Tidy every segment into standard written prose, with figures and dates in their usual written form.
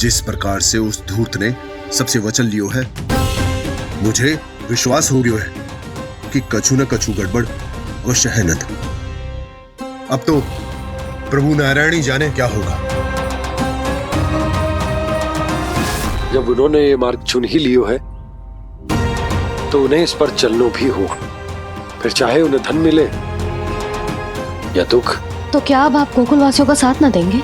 जिस प्रकार से उस धूर्त ने सबसे वचन लियो है, मुझे विश्वास हो गयो है कि कछु न कछु गड़बड़ अवश्य है नंद। अब तो प्रभु नारायण ही जाने क्या होगा। जब उन्होंने ये मार्ग चुन ही लियो है तो उन्हें इस पर चलना भी होगा, फिर चाहे उन्हें धन मिले या दुख। तो क्या अब आप गोकुलवासियों का साथ ना देंगे?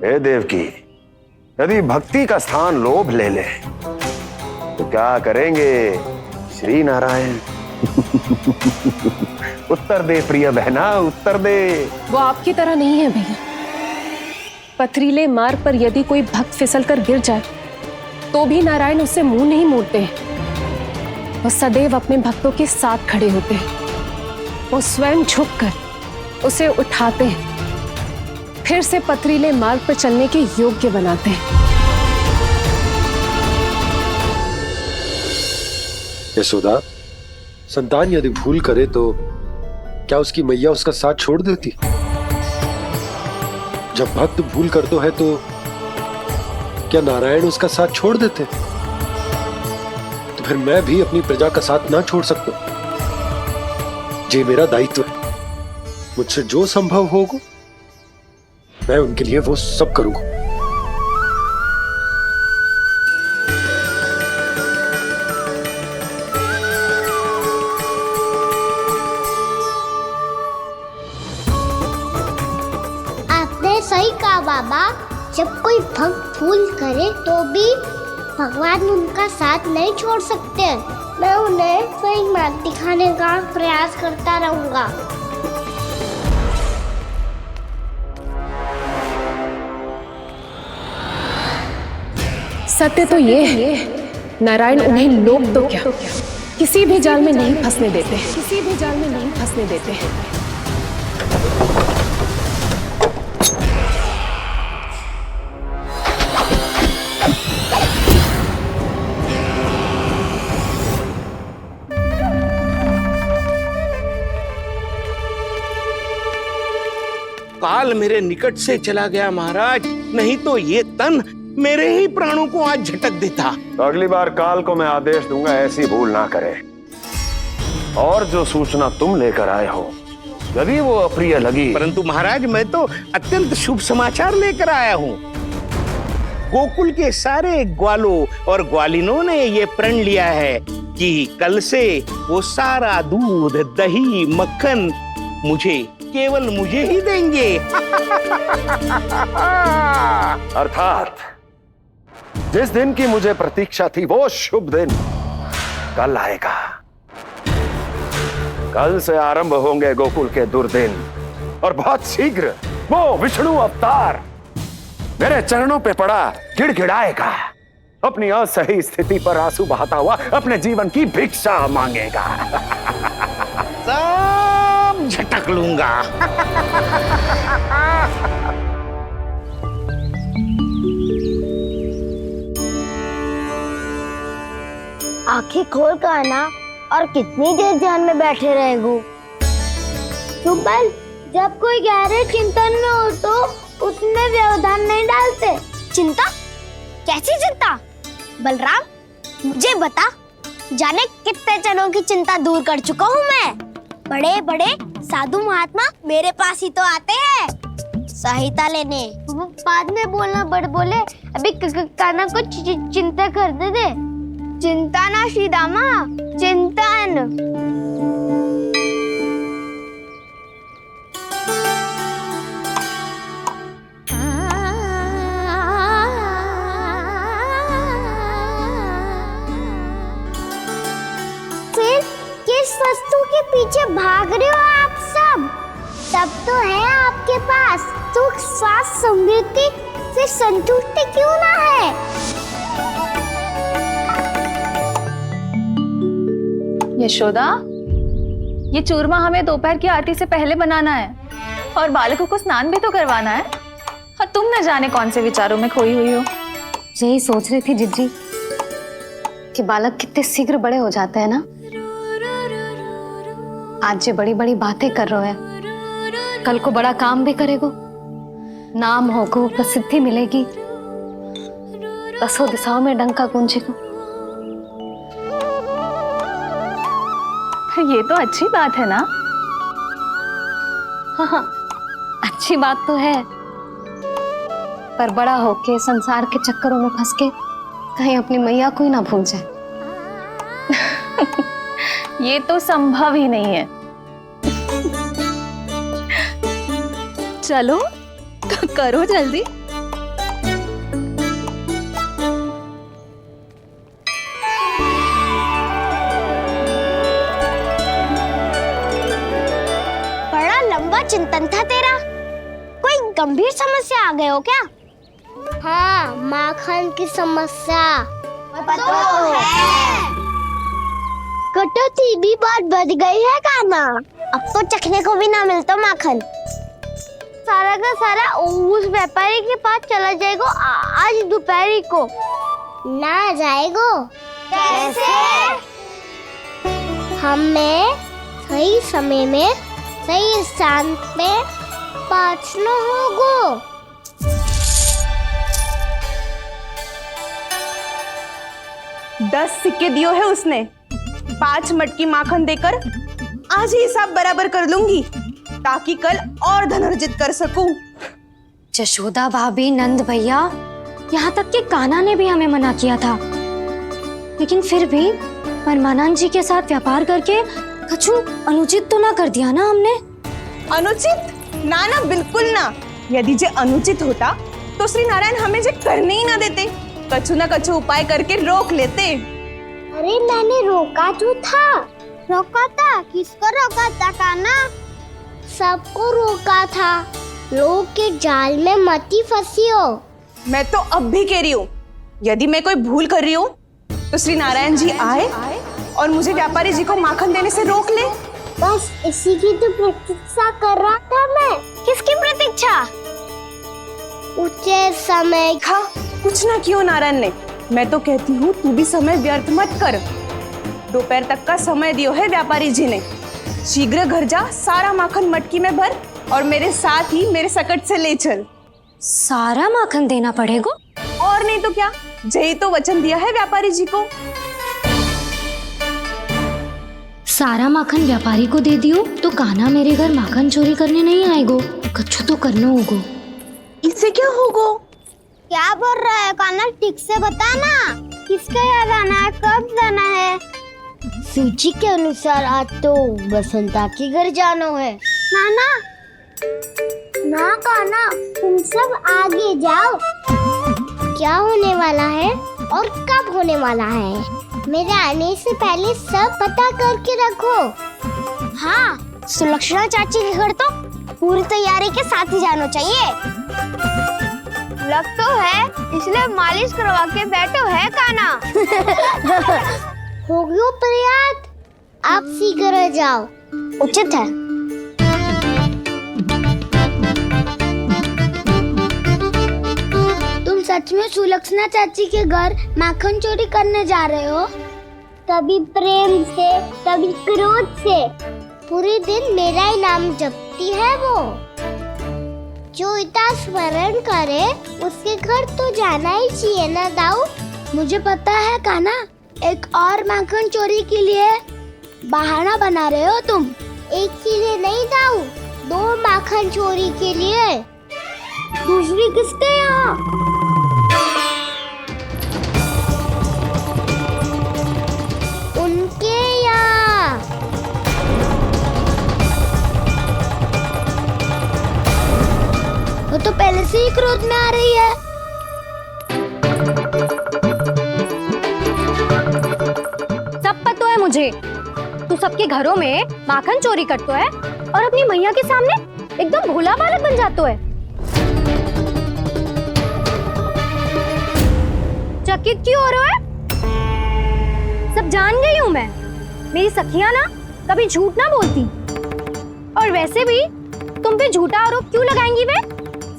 हे देवकी, यदि भक्ति का स्थान लोभ ले ले तो क्या करेंगे श्री नारायण? उत्तर दे प्रिय बहना, उत्तर दे। वो आपकी तरह नहीं है भैया। पथरीले मार्ग पर यदि कोई भक्त फिसल कर गिर जाए तो भी नारायण उससे मुंह नहीं मोड़ते हैं। वो सदैव अपने भक्तों के साथ खड़े होते हैं। वो स्वयं झुककर उसे उठाते हैं, फिर से पथरीले मार्ग पर चलने के योग्य बनाते हैं। यशोदा, संतान यदि भूल करे तो क्या उसकी मैया उसका साथ छोड़ देती? जब भक्त भूल करते है तो क्या नारायण उसका साथ छोड़ देते? तो फिर मैं भी अपनी प्रजा का साथ ना छोड़ सकता। ये मेरा दायित्व है। मुझसे जो संभव होगा मैं उनके लिए वो सब करूंगा। आपने सही कहा बाबा। जब कोई भक्त भूल करे तो भी भगवान उनका साथ नहीं छोड़ सकते। मैं उन्हें सही मार्ग दिखाने का प्रयास करता रहूंगा। सत्य तो ये है, नारायण उन्हें लोग तो क्या किसी भी जाल में नहीं फंसने देते, किसी भी जाल में नहीं फंसने देते हैं। काल मेरे निकट से चला गया महाराज, नहीं तो ये तन मेरे ही प्राणों को आज झटक देता। तो अगली बार काल को मैं आदेश दूंगा ऐसी भूल ना करे। और जो सूचना तुम लेकर आए हो यदि वो अप्रिय लगी। परंतु महाराज, मैं तो अत्यंत शुभ समाचार लेकर आया हूँ। गोकुल के सारे ग्वालों और ग्वालिनों ने ये प्रण लिया है कि कल से वो सारा दूध, दही, मक्खन केवल मुझे ही देंगे। अर्थात जिस दिन की मुझे प्रतीक्षा थी वो शुभ दिन कल आएगा। कल से आरंभ होंगे गोकुल के दुर्दिन और बहुत शीघ्र वो विष्णु अवतार मेरे चरणों पे पड़ा गिड़गिड़ाएगा। अपनी असही स्थिति पर आंसू बहाता हुआ अपने जीवन की भिक्षा मांगेगा। सब झटक लूंगा। आंखें खोल कर आना और कितनी देर ध्यान में बैठे रहेगो। सुबह जब कोई गहरे चिंतन में हो तो उसमें व्यवधान नहीं डालते। चिंता? कैसी चिंता? बलराम मुझे बता, जाने कितने जनों की चिंता दूर कर चुका हूँ मैं। बड़े बड़े साधु महात्मा मेरे पास ही तो आते हैं सहायता लेने। बाद में बोलना बड़ बोले, अभी काना को चिंता कर दे। चिंता ना श्रीदामा, चिंतन। फिर किस वस्तु के पीछे भाग रहे हो आप सब? सब तो है आपके पास। सुख, स्वास्थ्य, समृद्धि से संतुष्टि क्यों ना है? यशोदा, ये चूरमा हमें दोपहर की आरती से पहले बनाना है और बालकों को स्नान भी तो करवाना है। और तुम न जाने कौन से विचारों में खोई हुई हो। यही सोच रही थी जिज्जी कि बालक कितने शीघ्र बड़े हो जाते हैं ना। आज जो बड़ी बड़ी बातें कर रहे हैं कल को बड़ा काम भी करेगो, नाम होगो, प्रसिद्धि मिलेगी, दसों दिशाओं में डंका गूंजेगो। ये तो अच्छी बात है ना। हाँ, अच्छी बात तो है, पर बड़ा होके संसार के चक्करों में फंस के कहीं अपनी मैया को ही ना भूल जाए। ये तो संभव ही नहीं है। चलो करो जल्दी। बड़ा लंबा चिंतन था तेरा। कोई गंभीर समस्या आ गए हो क्या? हाँ, माखन की समस्या तो है। कटौती भी बहुत बढ़ गई है कान्हा। अब तो चखने को भी ना मिलता माखन। सारा का सारा उस व्यापारी के पास चला जाएगा आज दोपहर को। ना जाएगो? कैसे? हमें सही समय में सही स्थान पे पहुंचना होगा। 10 सिक्के दियो है उसने। 5 मटकी माखन देकर आज ही हिसाब बराबर कर लूंगी, ताकि कल और धन अर्जित कर सकूं। जशोदा भाभी, नंद भैया, यहाँ तक कि कान्हा ने भी हमें मना किया था, लेकिन फिर भी परमानंद जी के साथ व्यापार करके कछु अनुचित तो ना कर दिया ना हमने? अनुचित? ना ना, बिल्कुल ना। यदि जे अनुचित होता तो श्री नारायण हमें जे करने ही ना देते, कछु ना कछु उपाय करके रोक लेते। अरे मैंने रोका तो था। रोका था? किसको रोका था कान्हा? सबको रोका था। लोग के जाल में मती फंसी हो। मैं तो अब भी कह रही हूँ, यदि मैं कोई भूल कर रही हूँ तो श्री नारायण जी आए और मुझे व्यापारी जी को माखन देने से रोक ले। बस इसी की तो प्रतीक्षा कर रहा था मैं। किसकी प्रतीक्षा? उचित समय। हाँ, कुछ ना कियो नारायण ने। मैं तो कहती हूँ तू भी समय व्यर्थ मत कर। दोपहर तक का समय दियो है व्यापारी जी ने। शीघ्र घर जा, सारा माखन मटकी में भर और मेरे साथ ही मेरे सकट से ले चल। सारा माखन देना पड़ेगा? और नहीं तो क्या, यही तो वचन दिया है व्यापारी जी को। सारा माखन व्यापारी को दे दियो तो कान्हा मेरे घर माखन चोरी करने नहीं आएगो। कछु तो करना होगो। इससे क्या होगो? क्या बोल रहा है कान्हा? ठीक से बता ना। किसका यहाँ जाना है, कब जाना है? सूची के अनुसार आज तो बसंता के घर जाना है। नाना, ना कान्हा, तुम सब आगे जाओ। क्या होने वाला है और कब होने वाला है, मेरे आने से पहले सब पता करके रखो। हाँ, सुलक्षणा चाची के घर तो पूरी तैयारी के साथ ही जाना चाहिए। लग तो है, इसलिए मालिश करवा के बैठो है कान्हा। हो गयो प्रयास, आप शीघ्र जाओ, उचित है। तुम सच में सुलक्षणा चाची के घर माखन चोरी करने जा रहे हो? कभी प्रेम से, कभी क्रोध से, पूरे दिन मेरा ही नाम जपती है वो। जो इतना स्मरण करे उसके घर तो जाना ही चाहिए ना दाऊ। मुझे पता है कान्हा, एक और माखन चोरी के लिए बहाना बना रहे हो तुम। एक के लिए नहीं दाऊ, 2 माखन चोरी के लिए। दूसरी किसके यहाँ? उनके यहाँ। वो तो पहले से ही क्रोध में आ रही है। सब पता है मुझे, तू सबके घरों में माखन चोरी करतो है और अपनी मैया के सामने एकदम भोला बालक बन जातो है। चकित क्यों हो रहा है? सब जान गई हूं मैं। मेरी सखियां ना कभी झूठ ना बोलती, और वैसे भी तुम पे झूठा आरोप क्यों लगाएंगी? वे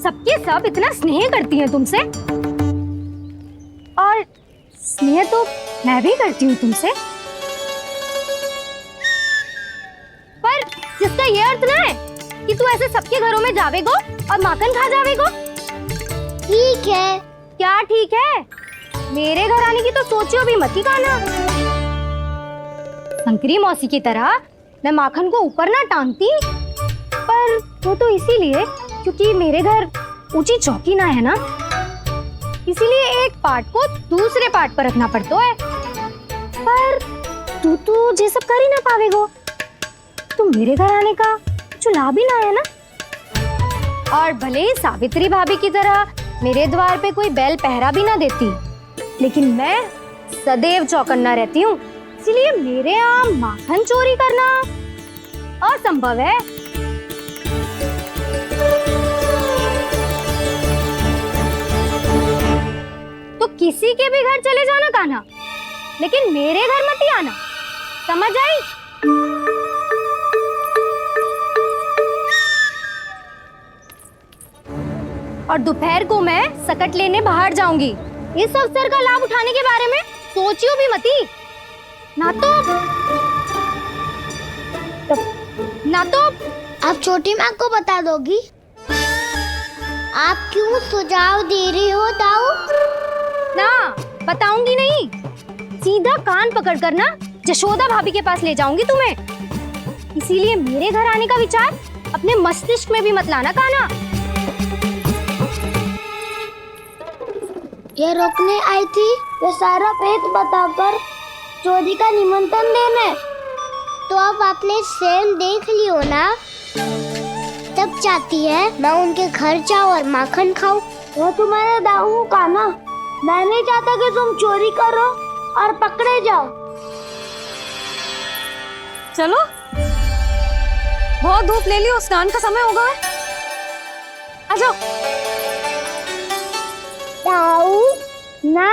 सबके सब इतना स्नेह करती हैं तुमसे, और स्नेह तो मैं भी करती हूँ तुमसे, पर जिसका ये अर्थ ना है कि तू ऐसे सबके घरों में जावेगो और माखन खा जावेगो? ठीक है। क्या ठीक है? मेरे घर आने की तो सोचियो भी मत ही काना। शंकरी मौसी की तरह मैं माखन को ऊपर ना टांगती, पर वो तो इसीलिए क्योंकि मेरे घर ऊंची चौकी ना है ना, इसीलिए एक पार्ट को दूसरे पार्ट पर रखना पड़ता है। पर तू तो ये सब कर ही ना पावेगो, तो मेरे घर आने का कुछ लाभ ही ना है ना। और भले ही सावित्री भाभी की तरह मेरे द्वार पे कोई बैल पहरा भी ना देती, लेकिन मैं सदैव चौकन्ना रहती हूँ, इसीलिए मेरे यहाँ माखन चोरी करना असंभव है। तो किसी के भी घर चले जाना कान्हा, लेकिन मेरे घर मत ही आना, समझ आई? और दोपहर को मैं सकट लेने बाहर जाऊंगी। इस अवसर का लाभ उठाने के बारे में सोचियो भी मती, ना तो आप छोटी माँ को बता दोगी? आप क्यों सुझाव दे रही हो दाऊ? ना बताऊंगी नहीं, सीधा कान पकड़ कर ना यशोदा भाभी के पास ले जाऊंगी तुम्हें। इसीलिए मेरे घर आने का विचार अपने मस्तिष्क में भी मत लाना काना। ये रोकने आई थी ये सारा पेट बताकर चोरी का निमंत्रण देने, तो अब आपने सेल देख लियो ना, तब चाहती है मैं उनके घर जाऊँ और माखन खाऊं। वो तुम्हारा दाऊ का ना, मैं नहीं चाहता कि तुम चोरी करो और पकड़े जाओ। चलो, बहुत धूप ले लियो, स्नान का समय होगा है। आ जाओ। दाऊ ना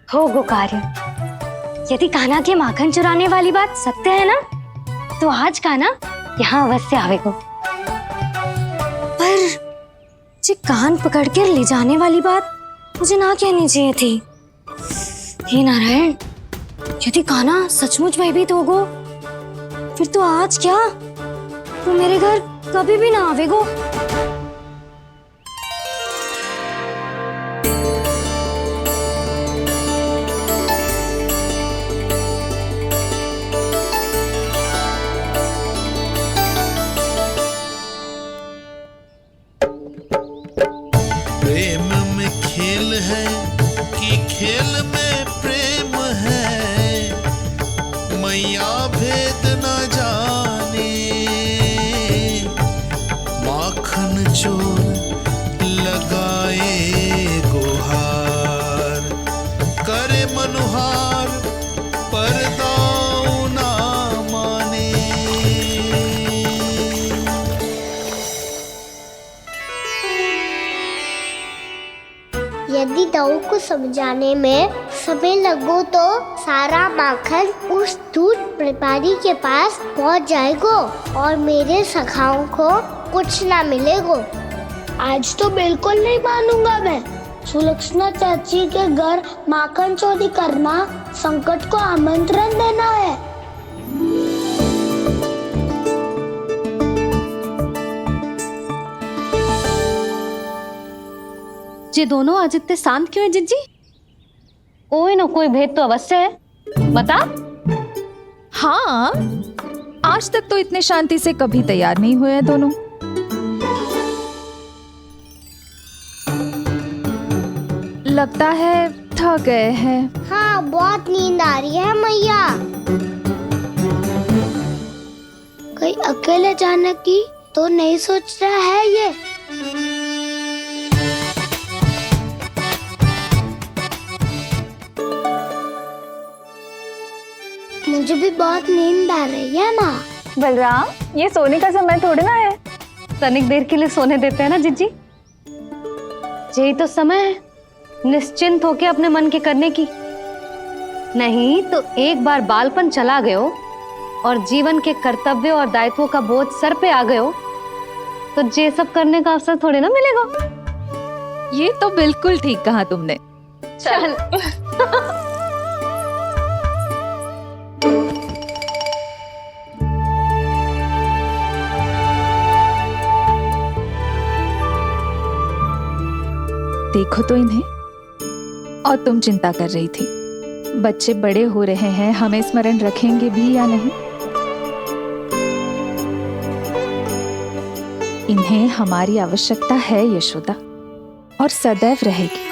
हो गो कार्य। यदि कान्हा के माखन चुराने वाली बात सत्य है ना, तो आज कान्हा यहाँ अवश्य आवेगो। पर जी कान पकड़ कर ले जाने वाली बात मुझे ना कहनी चाहिए थी। हे नारायण, यदि कान्हा सचमुच भयभीत होगो, फिर तो आज क्या, तो मेरे घर कभी भी ना आवेगो। प्रेम में खेल है कि खेल में प्रेम है, मैया भेद न जाने। माखन चोर लगाए गुहार, करे मनुहार पर दाऊ ना माने। यदि दाऊ को समझाने में समय लगो तो सारा माखन उस दूध व्यापारी के पास पहुंच जाएगो और मेरे सखाओं को कुछ ना मिलेगो। आज तो बिल्कुल नहीं मानूंगा मैं। सुलक्षणा चाची के घर माखन चोरी करना संकट को आमंत्रण देना है। ये दोनों आज इतने शांत क्यों है जिज्जी? कोई ना कोई भेद तो अवश्य है, बता। हाँ, आज तक तो इतने शांति से कभी तैयार नहीं हुए हैं दोनों। लगता है थक गए हैं। हाँ, बहुत नींद आ रही है मैया। कहीं अकेले जाने की तो नहीं सोच रहा है ये? मुझे भी बहुत नींद आ रही है माँ। बलराम, ये सोने का समय थोड़ी ना है। तनिक देर के लिए सोने देते हैं ना जिज्जी। यही तो समय है निश्चिंत होके अपने मन के करने की। नहीं तो एक बार बालपन चला गयो और जीवन के कर्तव्यों और दायित्वों का बोझ सर पे आ गयो, तो ये सब करने का अवसर थोड़े ना मिलेगा। ये तो बिल्कुल ठीक कहा तुमने। चल। देखो तो इन्हें। और तुम चिंता कर रही थी बच्चे बड़े हो रहे हैं, हमें स्मरण रखेंगे भी या नहीं। इन्हें हमारी आवश्यकता है यशोदा, और सदैव रहेगी।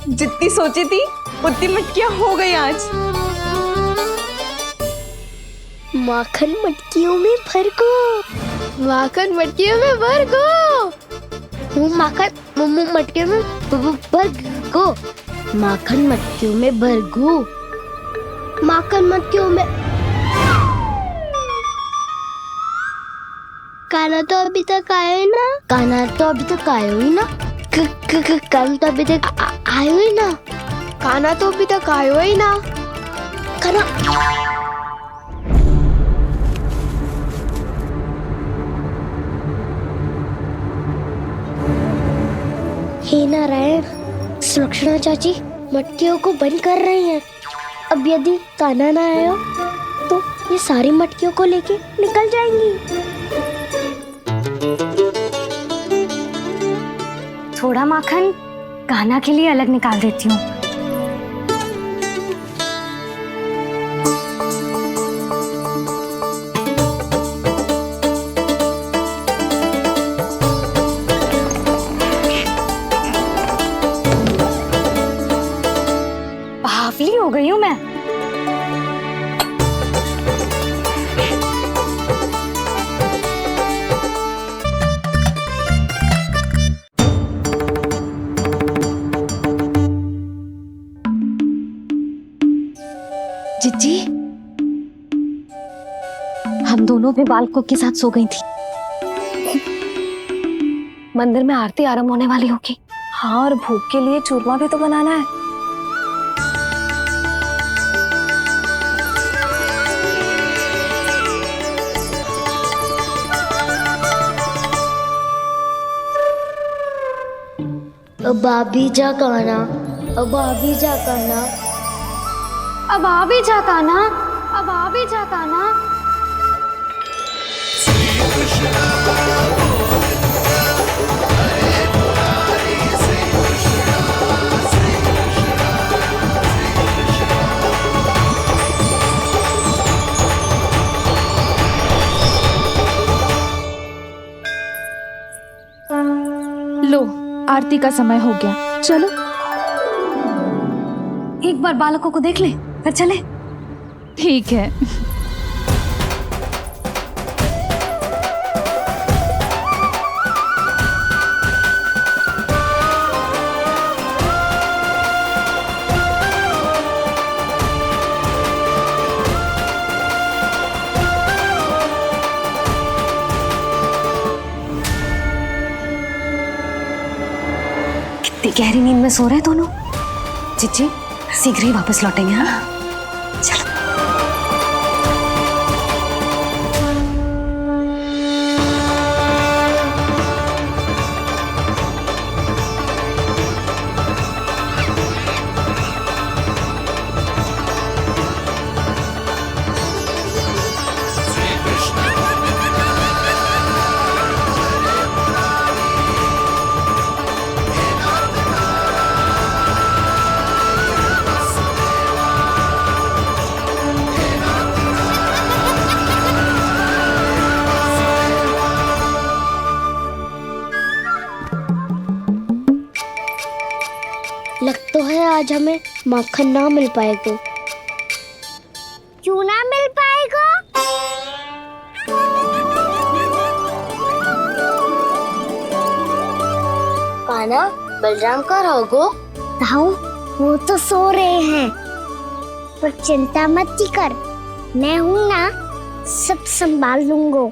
जितनी सोची थी उतनी मटकियां हो गई आज। माखन मटकियों में भर को, माखन मटकियों में भर को, माखन मटकियों में भर को, माखन मटकियों में भर को, माखन मटकियों में। काना तो अभी तक आया ही ना, काना तो अभी तक आया ही ना, काना तो अभी तक आयो ही ना, काना तो अभी तक आयो ही ना, काना। हे नारायण, सुलक्षणा चाची मटकियों को बंद कर रही हैं। अब यदि काना ना आया तो ये सारी मटकियों को लेके निकल जाएंगी। थोड़ा माखन कान्हा के लिए अलग निकाल देती हूँ। बावली हो गई हूँ मैं। जिज्जी, हम दोनों भी बालकों के साथ सो गई थी। मंदिर में आरती आरंभ होने वाली होगी। हाँ, और भूख के लिए चूरमा भी तो बनाना है। अब आभी जा काना, अब आभी जा काना, अब आ भी जा कान्हा, अब आ भी जा कान्हा। लो, आरती का समय हो गया, चलो। एक बार बालकों को देख ले, फिर चले। ठीक है। कितनी गहरी नींद में सो रहे दोनों। जिज्जी शीघ्र ही वापस लौटेंगे। हाँ, चलो। लग तो है आज हमें माखन ना मिल पाएगा। क्यों ना मिल पाएगा? कान्हा, बलराम का रहोगो? ताऊ, वो तो सो रहे हैं, पर चिंता मत कर, मैं हूँ ना, सब संभाल लूंगा।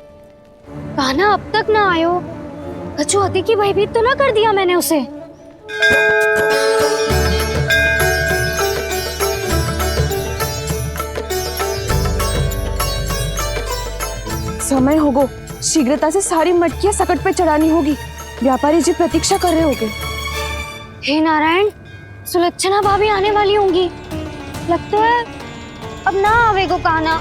कान्हा अब तक ना आयो, कछुआती की भयभीत तो ना कर दिया मैंने उसे। समय होगो, शीघ्रता से सारी मटकियां सकट पे चढ़ानी होगी। व्यापारी जी प्रतीक्षा कर रहे होंगे। हे नारायण, सुलक्षणा भाभी आने वाली होंगी। लगता है अब ना आवेगो कान्हा।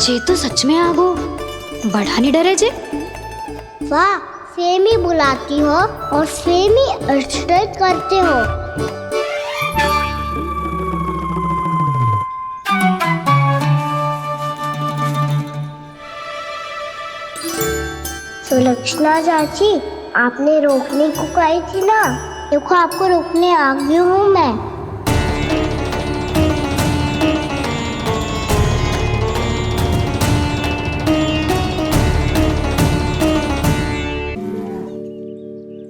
जे तो सच में आगो बड़ा नहीं डरे जे। वाह, सेम ही बुलाती हो और सेम ही अर्चना करते हो। सुलक्षणा चाची, आपने रोकने को कही थी ना, देखो आपको रोकने आ गई हूँ मैं।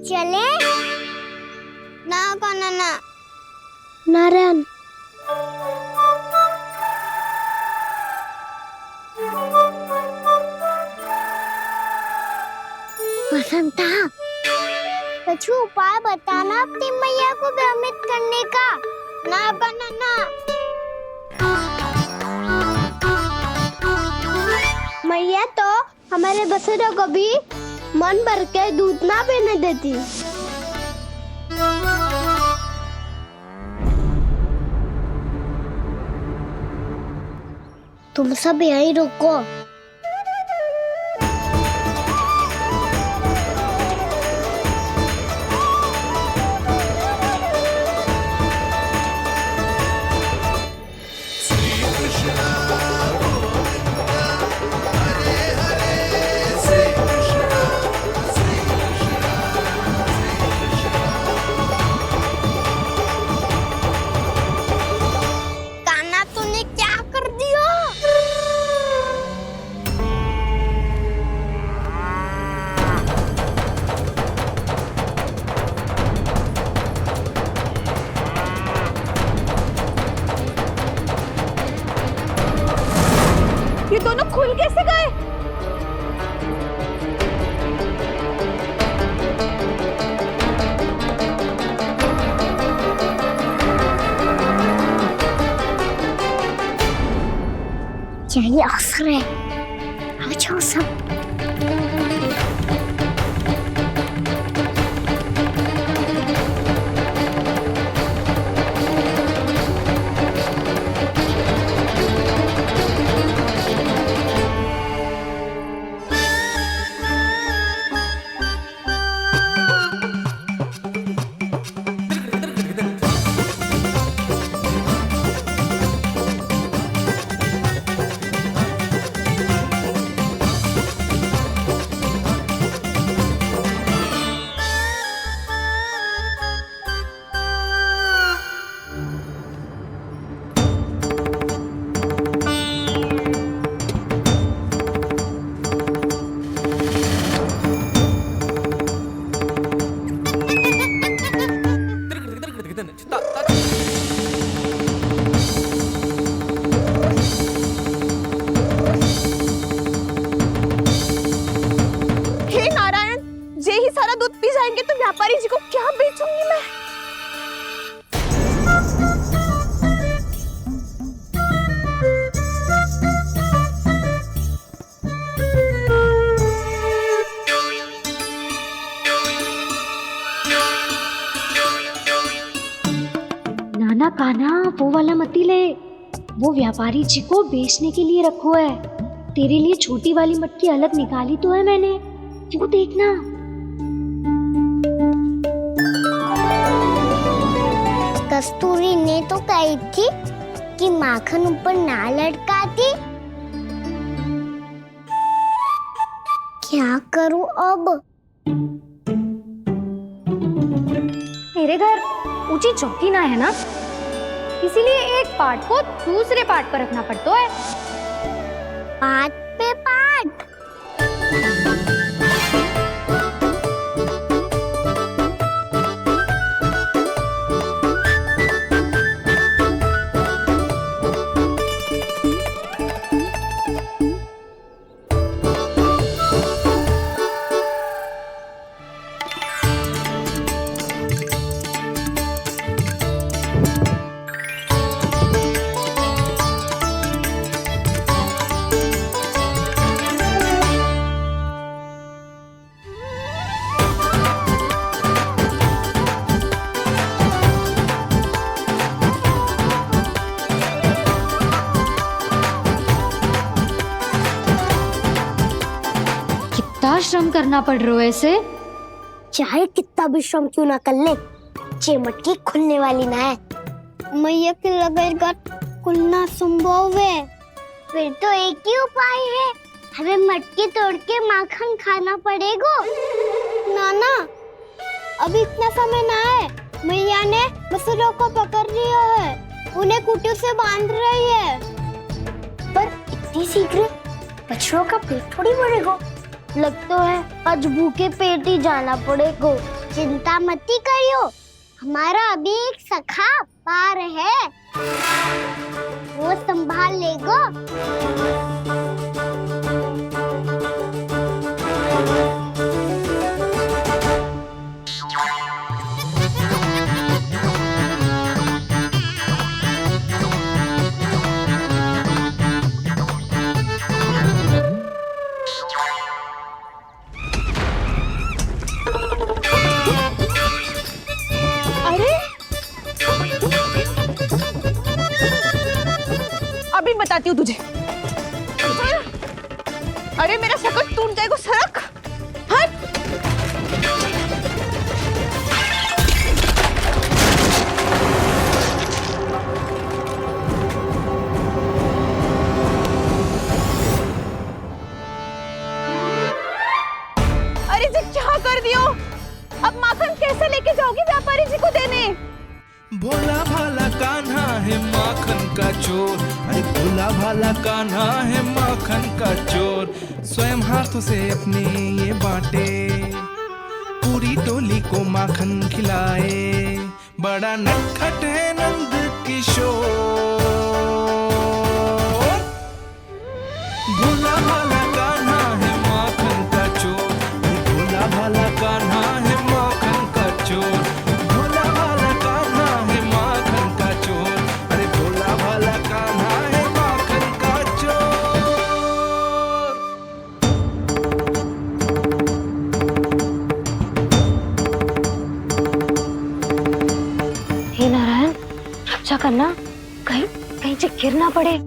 चले ना कान्हा ना। नारायण, बसंता, कछु उपाय बताना अपनी मैया को भ्रमित करने का। ना कान्हा ना। मैया तो हमारे बसेरा को भी मन भर के दूध ना पीने देती। तुम सब यहीं रुको। ये दोनों खुल कैसे गए? यही अवसर है, अब जाओ सब। जाएंगे तो व्यापारी जी को क्या बेचूंगी मैं। नाना कान्हा वो वाला मती ले, वो व्यापारी जी को बेचने के लिए रखो है। तेरे लिए छोटी वाली मटकी अलग निकाली तो है मैंने, वो देखना। कस्तूरी ने तो कही थी कि माखन ऊपर ना लटकाती। क्या करूं अब? मेरे घर ऊंची चौकी ना है ना, इसीलिए एक पार्ट को दूसरे पार्ट पर रखना पड़ता है। पार्ट पे पार्ट। श्रम करना पड़ रहा है ऐसे। चाहे कितना भी श्रम क्यों ना कर ले, ये मटकी खुलने वाली ना है। मैया के लगेगा खुलना संभव है। फिर तो एक ही उपाय है, हमें मटकी तोड़ के माखन खाना पड़ेगा। नाना, अभी इतना समय ना है। मैया ने बछड़ों को पकड़ लिया है, उन्हें कुटिया से बांध रही है। पर इतनी शीघ्र बछड़ों का पेट थोड़ी भरेगा। लगता है आज भूखे पेट ही जाना पड़ेगा। चिंता मत करियो, हमारा अभी एक सखा पार है, वो संभाल लेगा। अभी बताती हूँ तुझे। अरे मेरा सकट टूट जाएगा, सरक हट। अरे जी क्या कर दियो? अब माखन कैसे लेके जाओगी व्यापारी जी को देने? भोला भाला कान्हा है माखन का चोर, अरे भोला भाला कान्हा है माखन का चोर। स्वयं हाथों से अपने ये बांटे, पूरी टोली को माखन खिलाए। बड़ा नटखट है नंद किशोर। भोला भाला कान्हा है माखन का चोर, भोला भाला कान्हा है माखन का चोर। करना कहीं कहीं से गिर ना पड़े।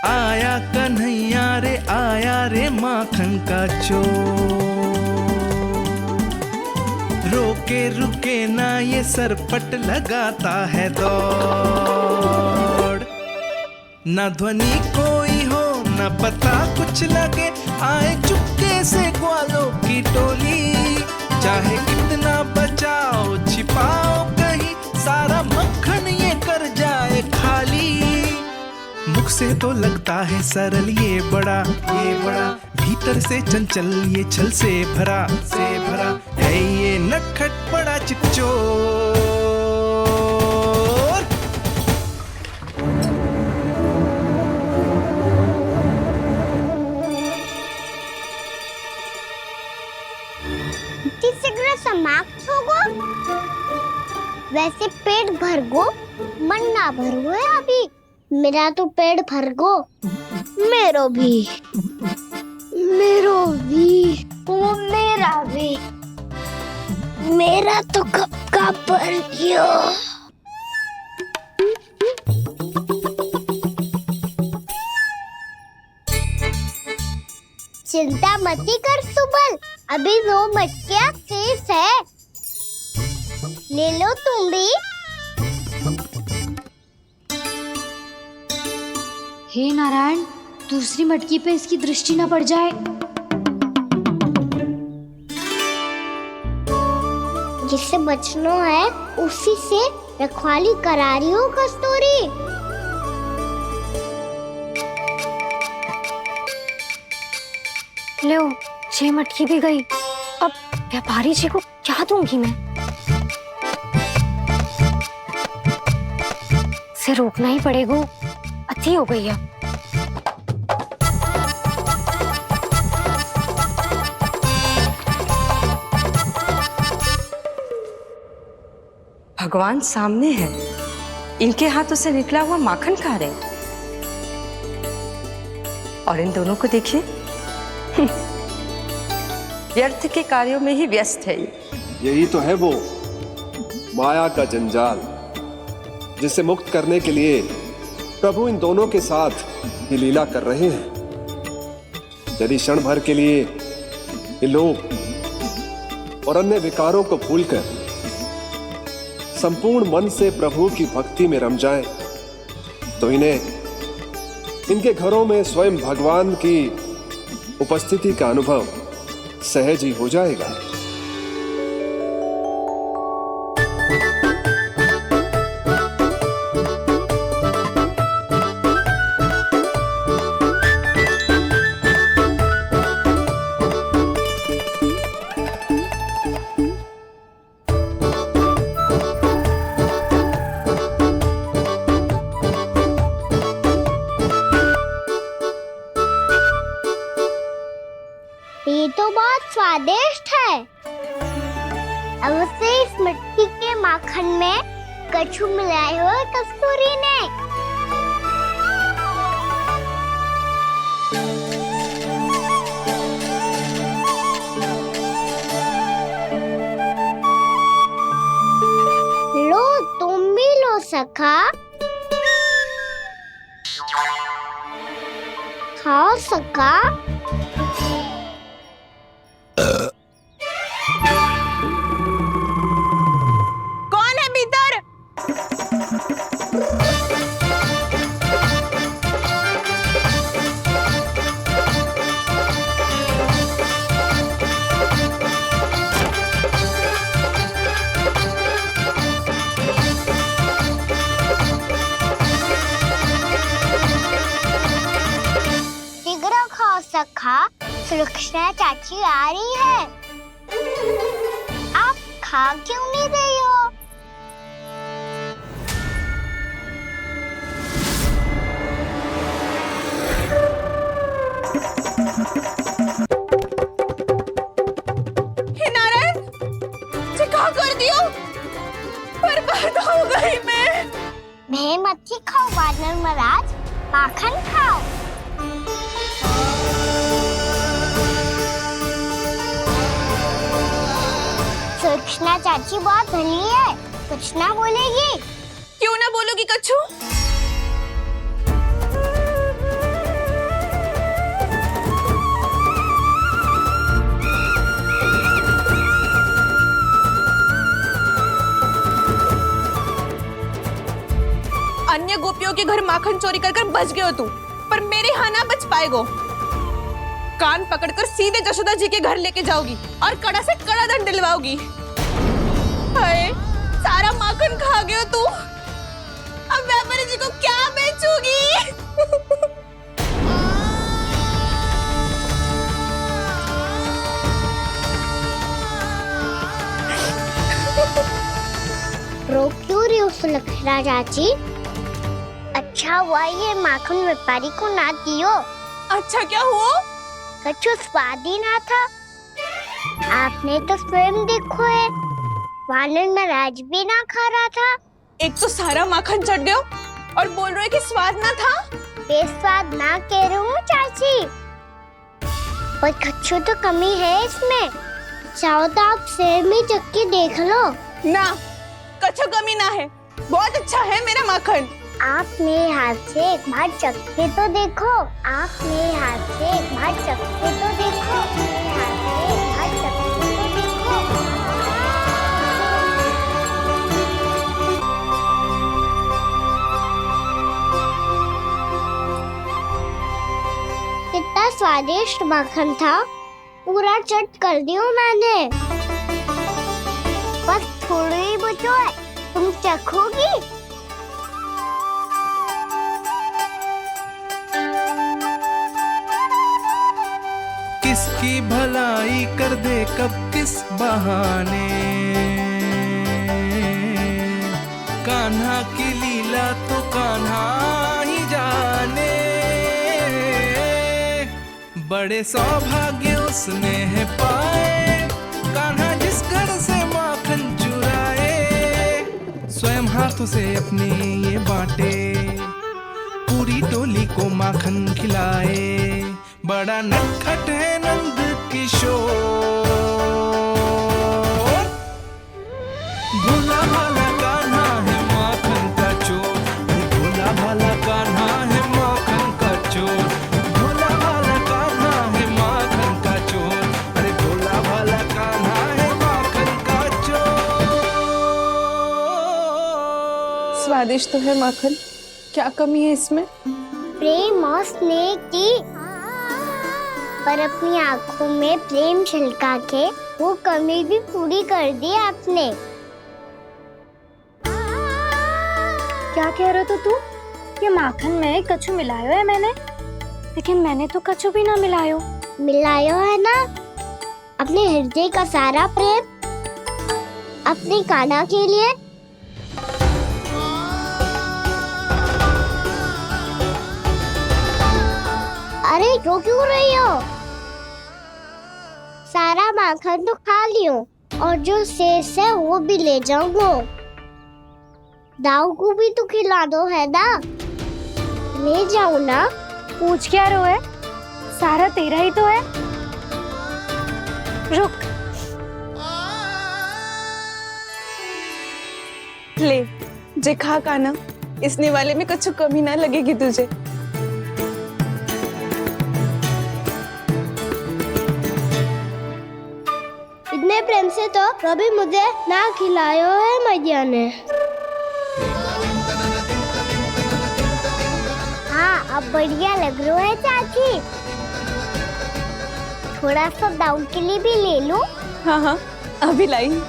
आया कन्हैया रे आया रे माखन का चोर। रोके रुके ना ये सरपट लगाता है दौड़। ना ध्वनि कोई हो ना पता कुछ लगे, आए चुपके से ग्वालों की टोली। चाहे कितना बचाओ छिपाओ कहीं, सारा मक्खन ये कर जाए खाली। मुख से तो लगता है सरल ये बड़ा भीतर से चंचल ये छल से भरा है ये नटखट बड़ा चिकचोर। वैसे पेट भर गो मन ना भरो है अभी। मेरा तो पेट भर गो। मेरो भी ओ मेरा भी। मेरा तो कब का भर गया। चिंता मत कर सुबल, अभी 2 मटकियाँ शेष है, ले लो तुम भी। हे नारायण, दूसरी मटकी पे इसकी दृष्टि न पड़ जाए। जिससे बचना है उसी से रखवाली करा रही हो कस्तूरी। लो, 6 मटकी भी गई। अब व्यापारी जी को क्या दूंगी मैं? इसे रोकना ही पड़ेगा, अति हो गई है। भगवान सामने है, इनके हाथों से निकला हुआ माखन खा रहे, और इन दोनों को देखिए व्यर्थ के कार्यों में ही व्यस्त है। यही तो है वो माया का जंजाल, जिसे मुक्त करने के लिए प्रभु इन दोनों के साथ ये लीला कर रहे हैं। यदि क्षण भर के लिए ये लोग और अन्य विकारों को भूलकर संपूर्ण मन से प्रभु की भक्ति में रम जाएं, तो इन्हें इनके घरों में स्वयं भगवान की उपस्थिति का अनुभव सहज ही हो जाएगा। ये तो बहुत स्वादिष्ट है। अवश्य इस मिट्टी के माखन में कछु मिलाए हो कस्तूरी ने। लो, तुम भी लो सखा। खाओ सखा। कौन है भीतर? शीघ्र खाओ सखा, सुलक्षणा चाची आ रही है। आप खा क्यों नहीं रही हो? हे नारायण, ये क्या कर दियो? बर्बाद हो गई मैं। मच्छी खाओ वानर महाराज, माखन खाओ। सुलक्षणा चाची बहुत भली है, कुछ ना बोलेगी। क्यों ना बोलोगी कच्छू? अन्य गोपियों के घर माखन चोरी कर बच गए हो तू, पर मेरे यहाँ ना बच पाएगो। कान पकड़कर सीधे जशोदा जी के घर लेके जाओगी और कड़ा से कड़ा दंड दिलवाओगी। हाय, सारा माखन खा गए हो तू। अब व्यापारी जी को क्या बेचूगी? रो क्यों रही हो सुलक्षणा चाची? अच्छा हुआ ये माखन व्यापारी को ना दियो। अच्छा क्या हुआ? कछु स्वाद ही ना था। आपने तो स्वयं देखो है, वानर नाराज भी ना खा रहा था। एक तो सारा माखन चढ़ गयो और बोल रहे कि स्वाद ना था। बेस्वाद ना कह रही हूँ चाची, पर कच्चू तो कमी है इसमें। चाहो तो आप सेब में चक्की देख लो। ना, कच्चू कमी ना है, बहुत अच्छा है मेरा माखन। आप मेरे हाथ से एक बार चक्के तो देखो। आप मेरे हाथ से एक बार चक्के तो देखो। मेरे हाथ से एक बार चक्के तो देखो। कितना स्वादिष्ट माखन था, पूरा चट कर दियो मैंने। बस थोड़ी ही बचो है, तुम चखोगी? किसकी भलाई कर दे कब किस बहाने, कान्हा की लीला तो कान्हा ही जाने। बड़े सौभाग्य उसने है पाए, कान्हा जिस घर से माखन चुराए, स्वयं हाथों से अपने ये बांटे, पूरी टोली को माखन खिलाए। बड़ा नटखट है नंद किशोर, भोला भाला कान्हा है माखन का चोर, भोला भाला कान्हा है माखन का चोर, भोला भाला कान्हा है माखन का चोर, अरे भोला भाला कान्हा है माखन का चोर। स्वादिष्ट तो है माखन, क्या कमी है इसमें? प्रेम और स्नेह की, पर अपनी आंखों में प्रेम छिलका के वो कमी भी पूरी कर दी आपने। क्या कह रहे हो तू? ये माखन में कछु मिलायो है मैंने, लेकिन मैंने तो कछु भी ना मिलायो। मिलायो है ना अपने हृदय का सारा प्रेम अपनी कान्हा के लिए। अरे रो क्यों रही हो? सारा माखन तो खा लियो और जो शेष है वो भी ले जाऊंगा। दाऊ को भी तो खिला दो है ना, ले जाओ ना। पूछ क्या रो है, सारा तेरा ही तो है। रुक, ले जे खा कान्हा, इसने वाले में कछु कमी ना लगेगी तुझे। इतने प्रेम से तो कभी मुझे ना खिलायो है मैया ने। हाँ, अब बढ़िया लग रहा है चाची। थोड़ा सा दाऊ के लिए भी ले लो। हाँ हाँ, अभी लाई।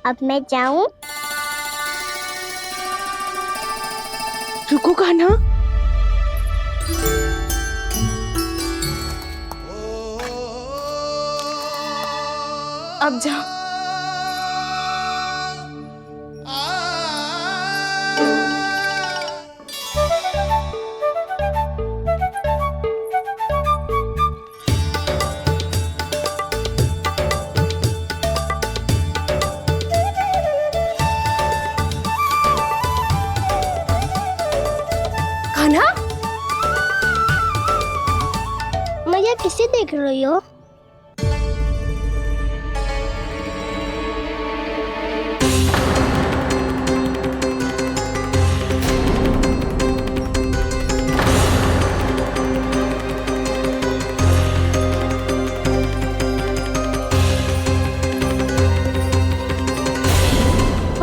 अब मैं जाऊं? रुको कान्हा, अब जा। कान्हा, मैया किसे देख रही हो?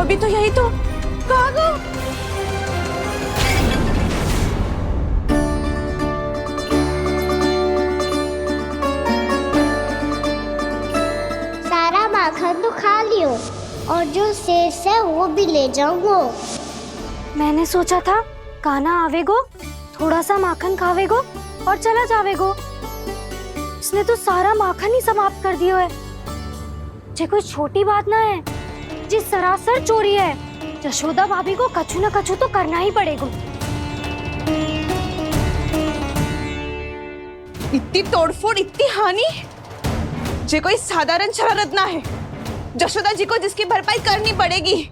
अभी तो यही तो, कहाँ गो? सारा माखन तो खा लियो। रही हो, और जो शेष है वो भी ले जाऊंगा। मैंने सोचा था कान्हा आवेगो, थोड़ा सा माखन खावेगो और चला जावेगो। इसने तो सारा माखन ही समाप्त कर दियो है। ये कोई छोटी बात ना है, जी सरासर चोरी है। यशोदा भाभी को कछु न कछु तो करना ही पड़ेगा। इतनी तोड़फोड़, इतनी हानि, ये कोई साधारण शरारत ना है। यशोदा जी को जिसकी भरपाई करनी पड़ेगी।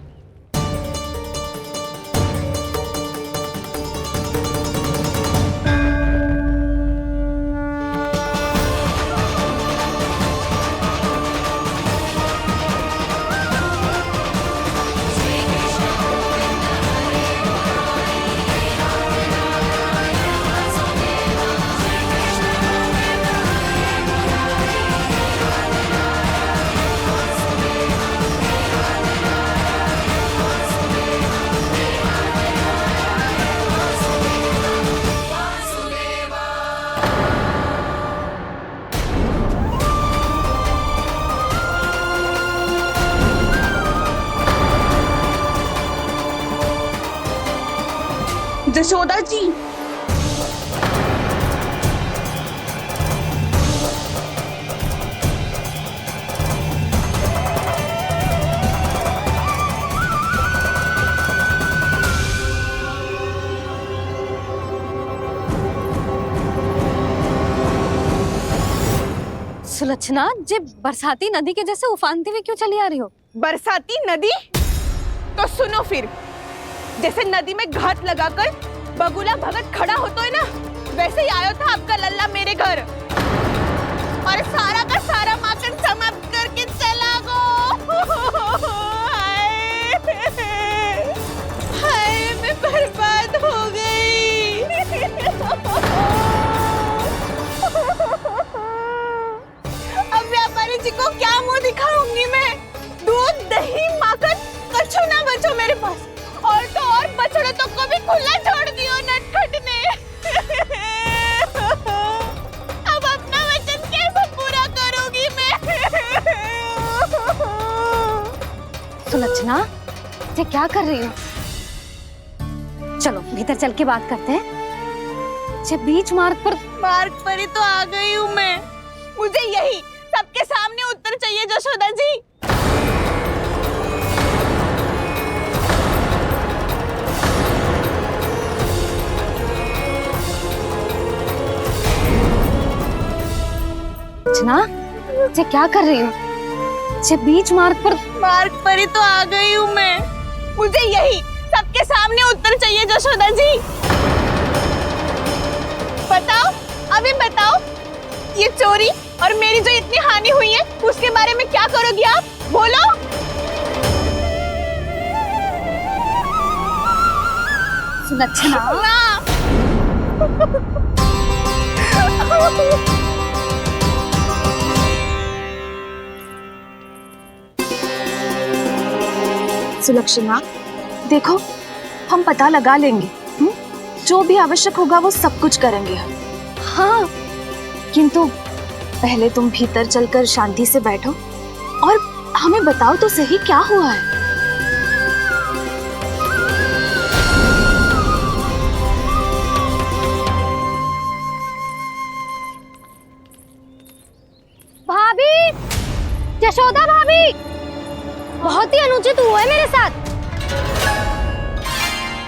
यशोदा जी, सुलक्षणा, जे बरसाती नदी के जैसे उफानते हुए क्यों चली आ रही हो? बरसाती नदी? तो सुनो फिर, जैसे नदी में घाट लगाकर बगुला भगत खड़ा होता है ना, वैसे ही आया था आपका लल्ला मेरे घर और सारा का सारा माखन समाप्त करके चला गो। हाय, मैं बर्बाद हो गई। अब व्यापारी जी को क्या मुंह दिखाऊंगी मैं? दूध, दही, माखन कछु ना बचो मेरे पास। और तो और बछड़े तो को भी खुला छोड़ दियो नटखट ने। अब अपना वचन कैसे पूरा करूंगी मैं? सुलक्षणा, ये क्या कर रही हो? चलो भीतर चल के बात करते हैं। ये बीच मार्ग पर ही तो आ गई हूँ मैं। मुझे यही सबके सामने उत्तर चाहिए यशोदा जी। सुलक्षणा, ये क्या कर रही हो? ये बीच मार्ग पर ही तो आ गई हूँ मैं। मुझे यही सबके सामने उत्तर चाहिए यशोदा जी। बताओ, अभी बताओ, ये चोरी और मेरी जो इतनी हानि हुई है उसके बारे में क्या करोगी आप? बोलो। सुलक्षणा, सुलक्षणा, देखो हम पता लगा लेंगे। जो भी आवश्यक होगा वो सब कुछ करेंगे हम। हाँ, किंतु पहले तुम भीतर चलकर शांति से बैठो और हमें बताओ तो सही क्या हुआ है। भाभी, यशोदा भाभी, बहुत ही अनुचित हुआ है मेरे साथ।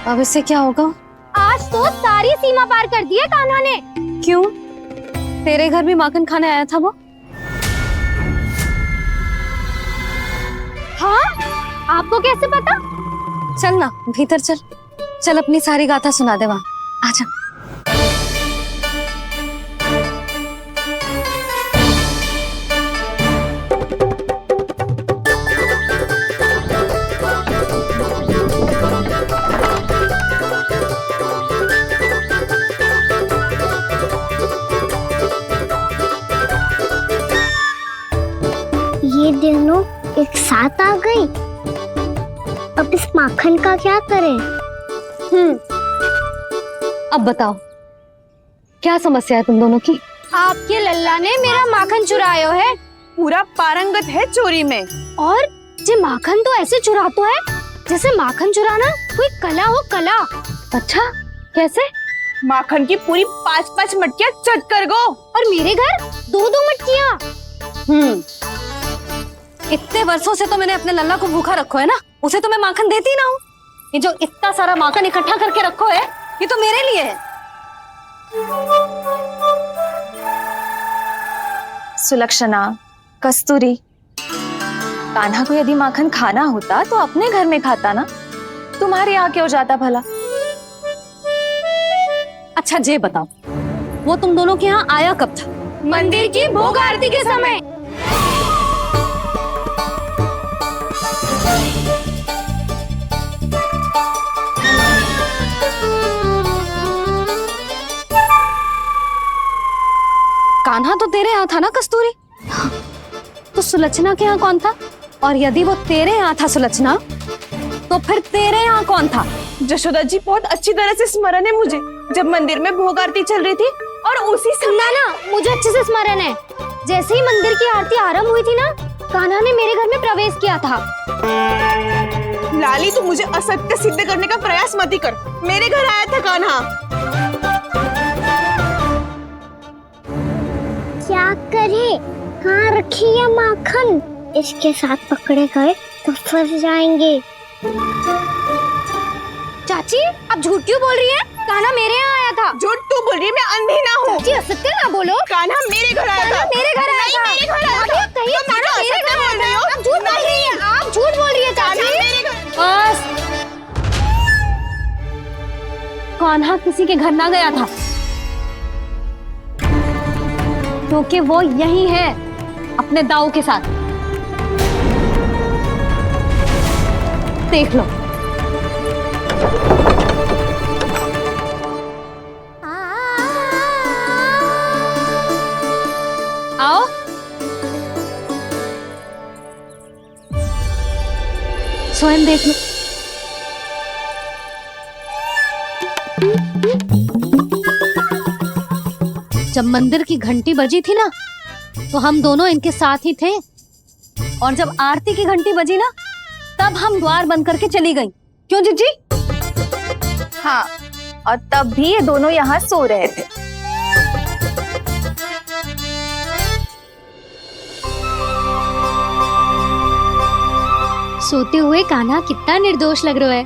अब इससे क्या होगा? आज तो सारी सीमा पार कर दी है कान्हा ने। क्यों? तेरे घर भी माखन खाने आया था वो? हाँ, आपको कैसे पता? चल ना भीतर चल, चल अपनी सारी गाथा सुना दे वहाँ। आजा। ये दोनों एक साथ आ गई। अब इस माखन का क्या करें? अब बताओ क्या समस्या है तुम दोनों की? आपके लल्ला ने मेरा माखन चुरायो है। पूरा पारंगत है चोरी में। और जे माखन तो ऐसे चुरातो है जैसे माखन चुराना कोई कला हो, कला। अच्छा, कैसे? माखन की पूरी 5-5 मटकियां चट कर गो। और मेरे घर 2-2 मटकियां। इतने वर्षों से तो मैंने अपने लल्ला को भूखा रखो है ना, उसे तो मैं माखन देती ना हूँ। ये जो इतना सारा माखन इकट्ठा करके रखो है, ये तो मेरे लिए है। सुलक्षणा, कस्तूरी, कान्हा को यदि माखन खाना होता तो अपने घर में खाता ना, तुम्हारे यहाँ क्यों जाता भला? अच्छा जे बताओ, वो तुम दोनों के यहाँ आया कब था? मंदिर की भोग आरती के समय। कान्हा तो तेरे यहाँ था ना कस्तूरी? तो सुलक्षणा के यहाँ कौन था? और यदि वो तेरे यहाँ था सुलक्षणा, तो फिर तेरे यहाँ कौन था? जशोदा जी, बहुत अच्छी तरह से स्मरण है मुझे, जब मंदिर में भोग आरती चल रही थी और उसी समय ना, मुझे अच्छे से स्मरण है। जैसे ही मंदिर की आरती आरंभ हुई थी ना, कान्हा ने मेरे घर में प्रवेश किया था। लाली, तू मुझे असत्य सिद्ध करने का प्रयास मत ही कर। मेरे घर आया था कान्हा। क्या करे, कहाँ रखी है माखन? इसके साथ पकड़े गए तो फंस जाएंगे। चाची, आप झूठ क्यों बोल रही हैं? कान्हा मेरे यहाँ आया था। झूठ तू बोल रही है, मैं अंधी ना हूँ। चाची, असत्य ना बोलो। कान्हा मेरे घर आया था। मेरे घर आया था। मेरे घर आया था। कहिए कान्हा मेरे घर आया था। आप झूठ बोल रही हैं। आप झूठ बोल रही हैं चाची। बस, कान्हा किसी के घर ना गया था, क्योंकि वो यही है अपने दाऊ के साथ। देख लो। आओ। स्वयं देख लो। जब मंदिर की घंटी बजी थी ना, तो हम दोनों इनके साथ ही थे, और जब आरती की घंटी बजी ना, तब हम द्वार बंद करके चली गई। क्यों जीजी? हाँ, और तब भी ये दोनों यहाँ सो रहे थे। सोते हुए कान्हा कितना निर्दोष लग रहा है।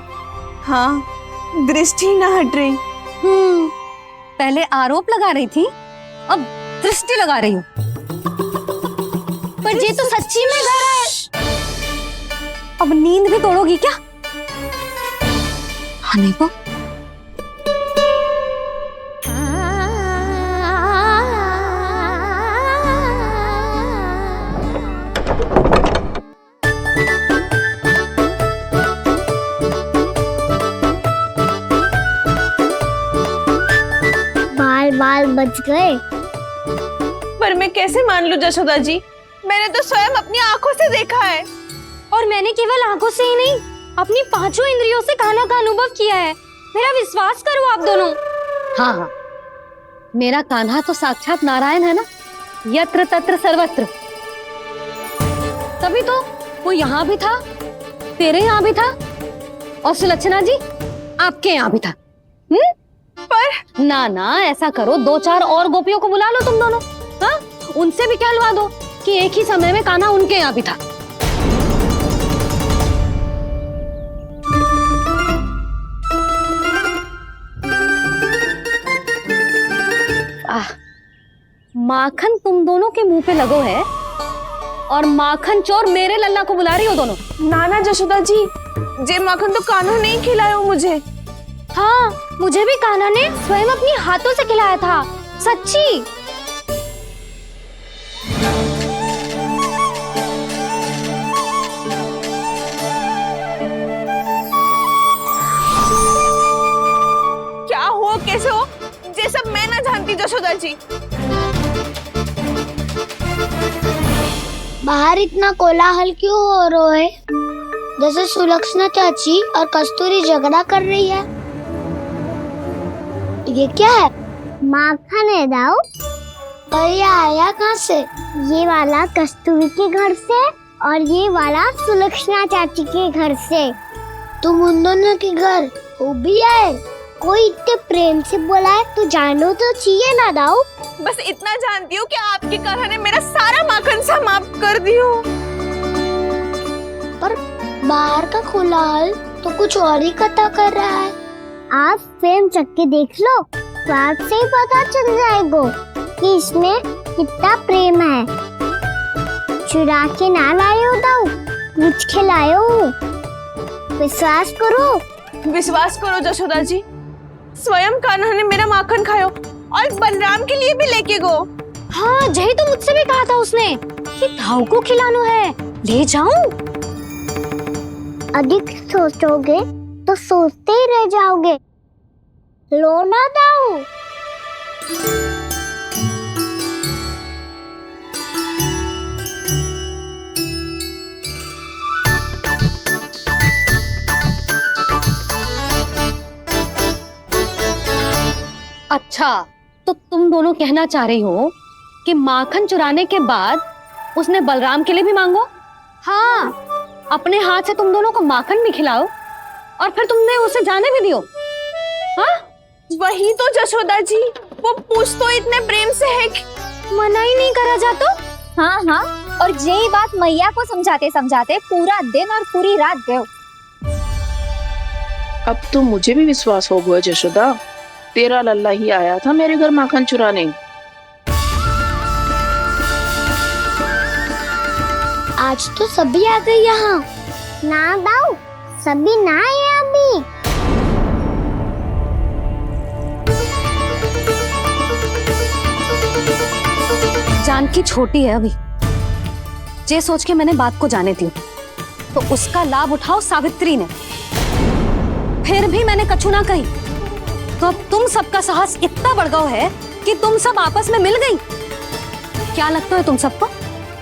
हाँ, दृष्टि ना हट रही। पहले आरोप लगा रही थी, अब दृष्टि लगा रही हूँ। पर ये तो सच्ची में घर है। अब नींद भी तोड़ोगी क्या? हने को बाल बच गए। पर मैं कैसे मान लूं जशोदा जी, मैंने तो स्वयं अपनी आंखों से देखा है। और मैंने केवल आंखों से ही नहीं, अपनी 5 इंद्रियों से कान्हा का अनुभव किया है। मेरा विश्वास करो आप दोनों। हाँ हाँ, मेरा कान्हा तो साक्षात नारायण है ना, यत्र तत्र सर्वत्र। तभी तो वो यहाँ भी था, तेरे यहाँ भी था, और सुलक्षणा जी आपके यहाँ भी था। पर ना ना, ऐसा करो, 2-4 और गोपियों को बुला लो तुम दोनों। हाँ, उनसे भी कहलवा दो कि एक ही समय में कान्हा उनके यहाँ भी था। माखन तुम दोनों के मुंह पे लगो है, और माखन चोर मेरे लल्ला को बुला रही हो दोनों। नाना जशोदा जी, जे माखन तो कान्हा ने ही खिलाया मुझे। हाँ, मुझे भी कान्हा ने स्वयं अपनी हाथों से खिलाया था, सच्ची। क्या हो, कैसे हो, ये सब मैं ना जानती जशोदा जी। बाहर इतना कोलाहल क्यों हो रहा है? जैसे सुलक्षणा चाची और कस्तूरी झगड़ा कर रही है। ये क्या है? माखन है दाऊ। और ये आया कहाँ से? ये वाला कस्तूरी के घर से और ये वाला सुलक्षणा चाची के घर से। तुम उन दोनों के घर हो भी आए? कोई इतने प्रेम से बोला है तो जानो तो चाहिए ना दाऊ। बस इतना जानती हूँ कि आपकी कान्हा ने मेरा सारा माखन समाप्त कर दियो। पर बाहर का खुलाल तो कुछ और ही कथा कर रहा है। आप प्रेम चख के देख लो, स्वाद से ही पता चल जाएगा कि इसमें कितना प्रेम है। चुरा के ना लायो दाऊ, मुझ खिलायो। विश्वास करो जशोदा जी, स्वयं कान्हा ने मेरा माखन खायो और बलराम के लिए भी लेके गो। हाँ, यही तो मुझसे भी कहा था उसने कि दाऊ को खिलाना है, ले जाऊं। अधिक सोचोगे तो सोचते ही रह जाओगे। लो ना दाऊ। अच्छा, तो तुम दोनों कहना चाह रही हो कि माखन चुराने के बाद उसने बलराम के लिए भी मांगो? हाँ, अपने हाथ से तुम दोनों को माखन भी खिलाओ और फिर तुमने उसे जाने भी दियो। हाँ? वही तो जशोदा जी, वो पूछ तो इतने प्रेम से है कि मना ही नहीं करा जाता। हाँ हाँ, और यही बात मैया को समझाते समझाते पूरा दिन और पूरी रात गए। अब तो मुझे भी विश्वास हो गया जशोदा, तेरा लल्ला ही आया था मेरे घर माखन चुराने। आज तो सभी आ गए यहाँ। ना दाऊ, सभी ना आए अभी। जानकी छोटी है अभी, जे सोच के मैंने बात को जाने दी, तो उसका लाभ उठाओ सावित्री ने। फिर भी मैंने कछु ना कही, तो अब तुम सबका साहस इतना बढ़ गया है कि तुम सब आपस में मिल गई। क्या लगता है तुम सबको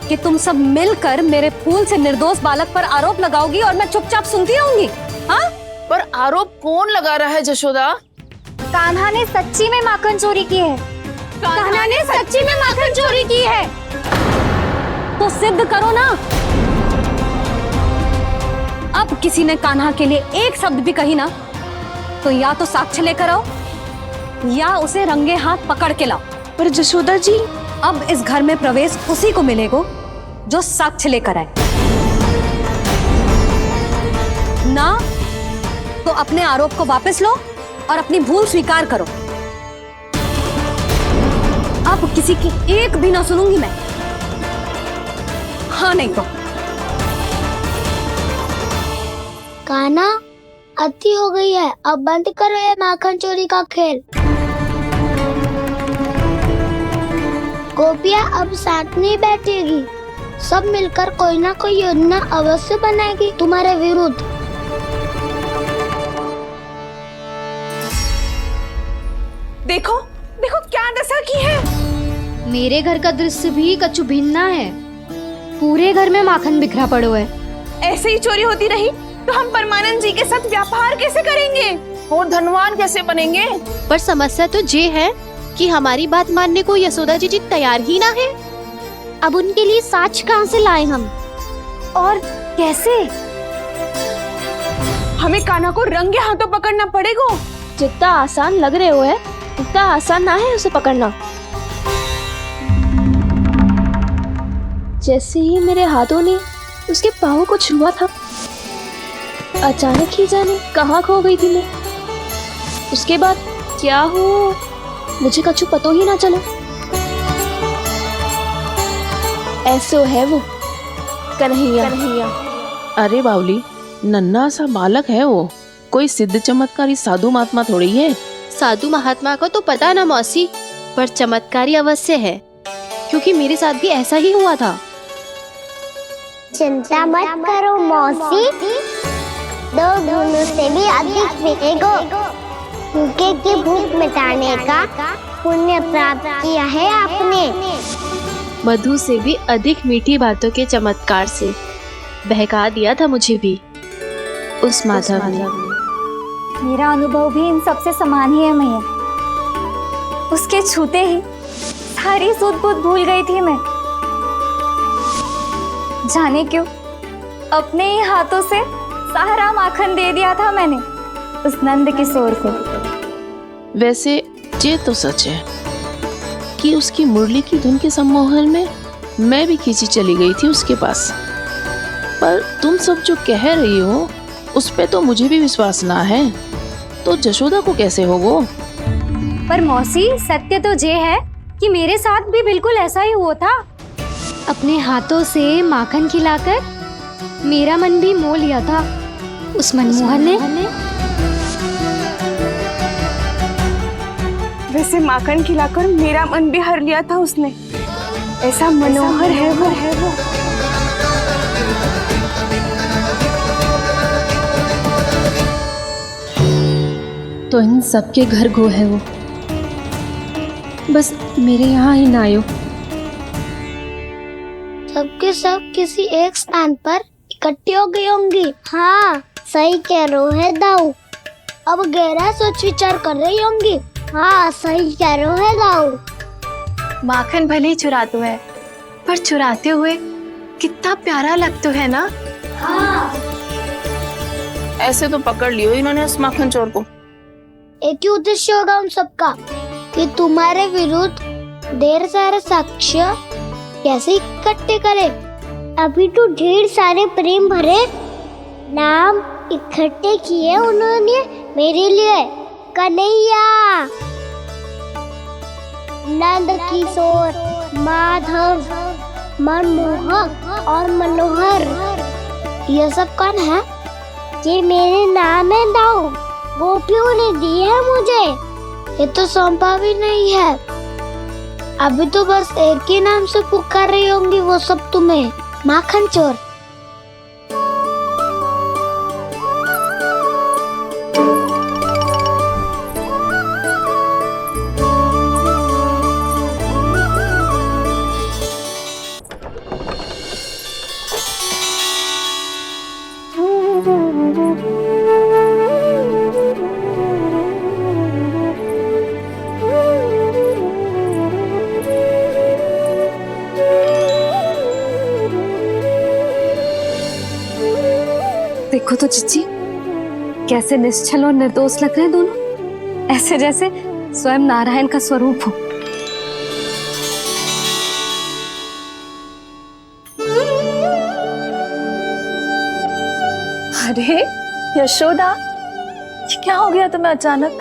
कि तुम सब मिलकर मेरे फूल से निर्दोष बालक पर आरोप लगाओगी और मैं चुपचाप सुनती रहूंगी? हाँ? पर आरोप कौन लगा रहा है जशोदा? कान्हा ने सच्ची में माखन चोरी की है। कान्हा ने सच्ची में माखन चोरी की है। तो सिद्ध करो ना। अब किसी ने कान्हा के लिए एक शब्द भी कही ना, तो या तो साक्ष्य लेकर आओ या उसे रंगे हाथ पकड़ के लाओ। पर जशोदा जी, अब इस घर में प्रवेश उसी को मिलेगा जो साक्ष्य लेकर आए। ना तो अपने आरोप को वापस लो और अपनी भूल स्वीकार करो। अब किसी की एक भी ना सुनूंगी मैं। हाँ नहीं तो कान्हा, अति हो गई है, अब बंद करो ये माखन चोरी का खेल। गोपिया अब साथ नहीं बैठेगी, सब मिलकर कोई ना कोई योजना अवश्य बनाएगी तुम्हारे विरुद्ध। देखो देखो क्या दशा की है। मेरे घर का दृश्य भी कछु भिन्न है। पूरे घर में माखन बिखरा पड़ो है। ऐसे ही चोरी होती रही तो हम परमानंद जी के साथ व्यापार कैसे करेंगे और धनवान कैसे बनेंगे? पर समस्या तो ये है कि हमारी बात मानने को यशोदा जी तैयार ही ना है। अब उनके लिए साक्ष्य कहाँ से लाएं हम, और कैसे? हमें कान्हा को रंगे हाथों पकड़ना पड़ेगा। जितना आसान लग रहे हो है उतना आसान ना है उसे पकड़ना। जैसे ही मेरे हाथों ने उसके पाँव को छुआ था, अचानक ही जाने कहाँ खो गई थी मैं। उसके बाद क्या हो मुझे कछु पतो ही ना चला। ऐसो है वो कन्हैया। अरे बावली, नन्हा सा बालक है वो, कोई सिद्ध चमत्कारी साधु महात्मा थोड़ी है। साधु महात्मा को तो पता ना मौसी, पर चमत्कारी अवश्य है, क्योंकि मेरे साथ भी ऐसा ही हुआ था। चिंता मत करो मौसी, 2 गुणों से भी अधिक मिलेगा। भूखे की भूख मिटाने का पुण्य प्राप्त किया है आपने। मधु से भी अधिक मीठी बातों के चमत्कार से बहका दिया था मुझे भी उस माधव ने। मेरा अनुभव भी इन सबसे समान ही है मैया। उसके छूते ही सारी सूझबूझ भूल गई थी मैं। जाने क्यों, अपने ही हाथों से सारा माखन दे दिया था मैंने उस नंद किशोर को। वैसे ये तो सच है कि उसकी मुरली की धुन के सम्मोहन में मैं भी खींची चली गई थी उसके पास। पर तुम सब जो कह रही हो उस पे तो मुझे भी विश्वास ना है, तो जशोदा को कैसे हो वो? पर मौसी, सत्य तो ये है कि मेरे साथ भी बिल्कुल ऐसा ही हुआ था। अपने हाथों से माखन खिलाकर मेरा मन भी मोह लिया था उस मनमोहन ने। वैसे माखन खिलाकर मेरा मन भी हर लिया था उसने। ऐसा मनोहर है वो। तो इन सबके घर गो है वो, बस मेरे यहाँ ही ना आयो। सबके सब किसी एक स्थान पर इकट्ठी हो गई होंगी। हाँ, सही कह रहे है दाऊ। अब गहरा सोच विचार कर रही होंगी। हाँ, सही कह रहे है दाऊ। माखन भले ही चुराते है, पर चुराते हुए कितना प्यारा लगता है ना। हाँ। ऐसे तो पकड़ लियो इन्होंने उस माखन चोर को। एक ही उद्देश्य होगा उन सबका कि तुम्हारे विरुद्ध ढेर सारे साक्ष्य कैसे इकट्ठे करे। अभी तो ढेर सारे प्रेम भरे नाम इकट्ठे किए उन्होंने मेरे लिए। कन्हैया, नंद किशोर, माधव, मनमोहक और मनोहर, ये सब कौन है? ये मेरे नाम है दाऊ। गोपियों ने दी है मुझे, ये तो सौंपा भी नहीं है। अभी तो बस एक ही नाम से पुकार रही होंगी वो सब तुम्हें, माखन चोर। देखो तो चिच्ची, कैसे निश्चल और निर्दोष लग रहे हैं दोनों, ऐसे जैसे स्वयं नारायण का स्वरूप हो। अरे यशोदा, ये क्या हो गया तुम्हें अचानक?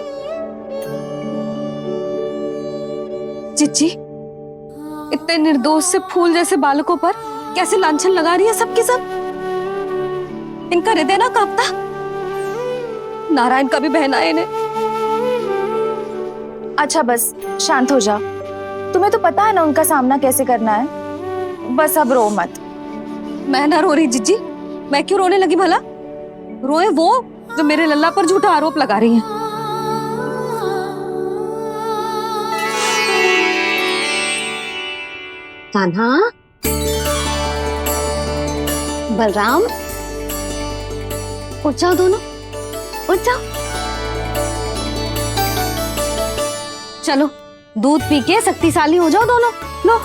चिच्ची, इतने निर्दोष से फूल जैसे बालकों पर कैसे लांछन लगा रही है सबकी सब। इनका हृदय ना कांपता? नारायण का भी बहना है इन्हें। अच्छा बस शांत हो जा, तुम्हें तो पता है ना उनका सामना कैसे करना है। बस अब रो मत। मैं ना रो रही जिज्जी, मैं क्यों रोने लगी भला? रोए वो जो मेरे लल्ला पर झूठा आरोप लगा रही हैं। कान्हा, बलराम, उठ जाओ दोनों, उठ जाओ। चलो दूध पी के शक्तिशाली हो जाओ दोनों। लो।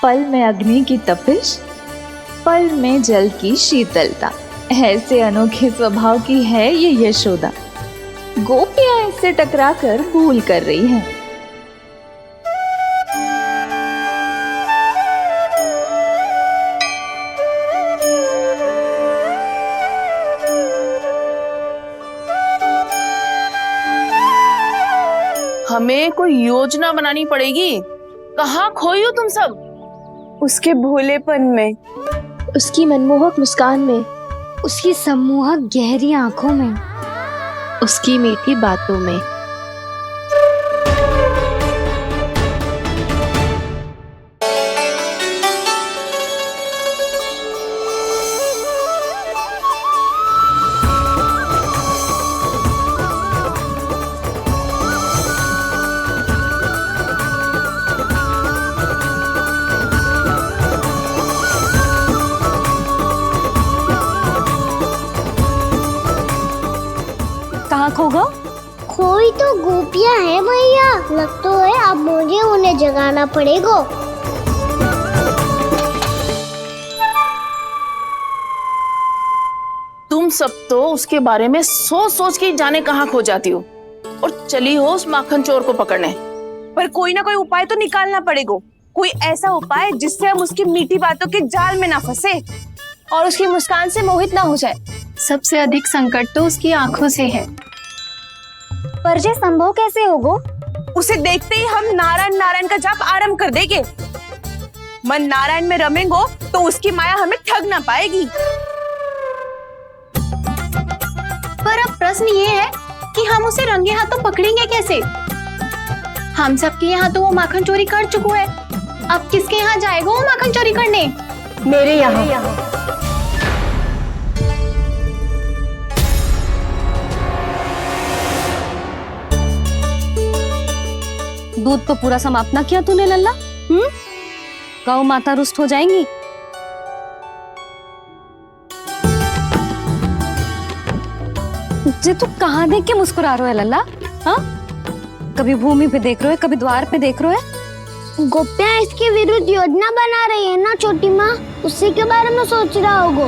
पल में अग्नि की तपिश, पल में जल की शीतलता, ऐसे अनोखे स्वभाव की है ये यशोदा। गोपियां इससे टकराकर भूल कर रही हैं। हमें कोई योजना बनानी पड़ेगी। कहाँ खोई हो तुम सब? उसके भोलेपन में, उसकी मनमोहक मुस्कान में, उसकी सम्मोहक गहरी आंखों में, उसकी मीठी बातों में। होगा? कोई तो गोपियां हैं भैया, लगता है अब मुझे उन्हें जगाना पड़ेगा। तुम सब तो उसके बारे में सोच सोच के जाने कहाँ खो जाती हो और चली हो उस माखन चोर को पकड़ने। पर कोई ना कोई उपाय तो निकालना पड़ेगा, कोई ऐसा उपाय जिससे हम उसकी मीठी बातों के जाल में ना फंसे और उसकी मुस्कान से मोहित ना हो जाए। सबसे अधिक संकट तो उसकी आंखों से है। पर ये संभव कैसे होगा? उसे देखते ही हम नारायण नारायण का जाप आरंभ कर देंगे। मन नारायण में रमेंगो तो उसकी माया हमें ठग ना पाएगी। पर अब प्रश्न ये है कि हम उसे रंगे हाथों पकड़ेंगे कैसे? हम सबके यहाँ तो वो माखन चोरी कर चुका है, अब किसके यहाँ जाएगा वो माखन चोरी करने? मेरे यहाँ। दूध तो पूरा समाप्त ना किया तूने लल्ला। गौ माता रुष्ट हो जाएंगी। जे तू कहाँ देख के मुस्कुरा रहे हो लल्ला? हाँ, कभी भूमि पे देख रहे हो, कभी द्वार पे देख रहे हो। गोपियां इसके विरुद्ध योजना बना रही है ना छोटी माँ, उसी के बारे में सोच रहा होगा।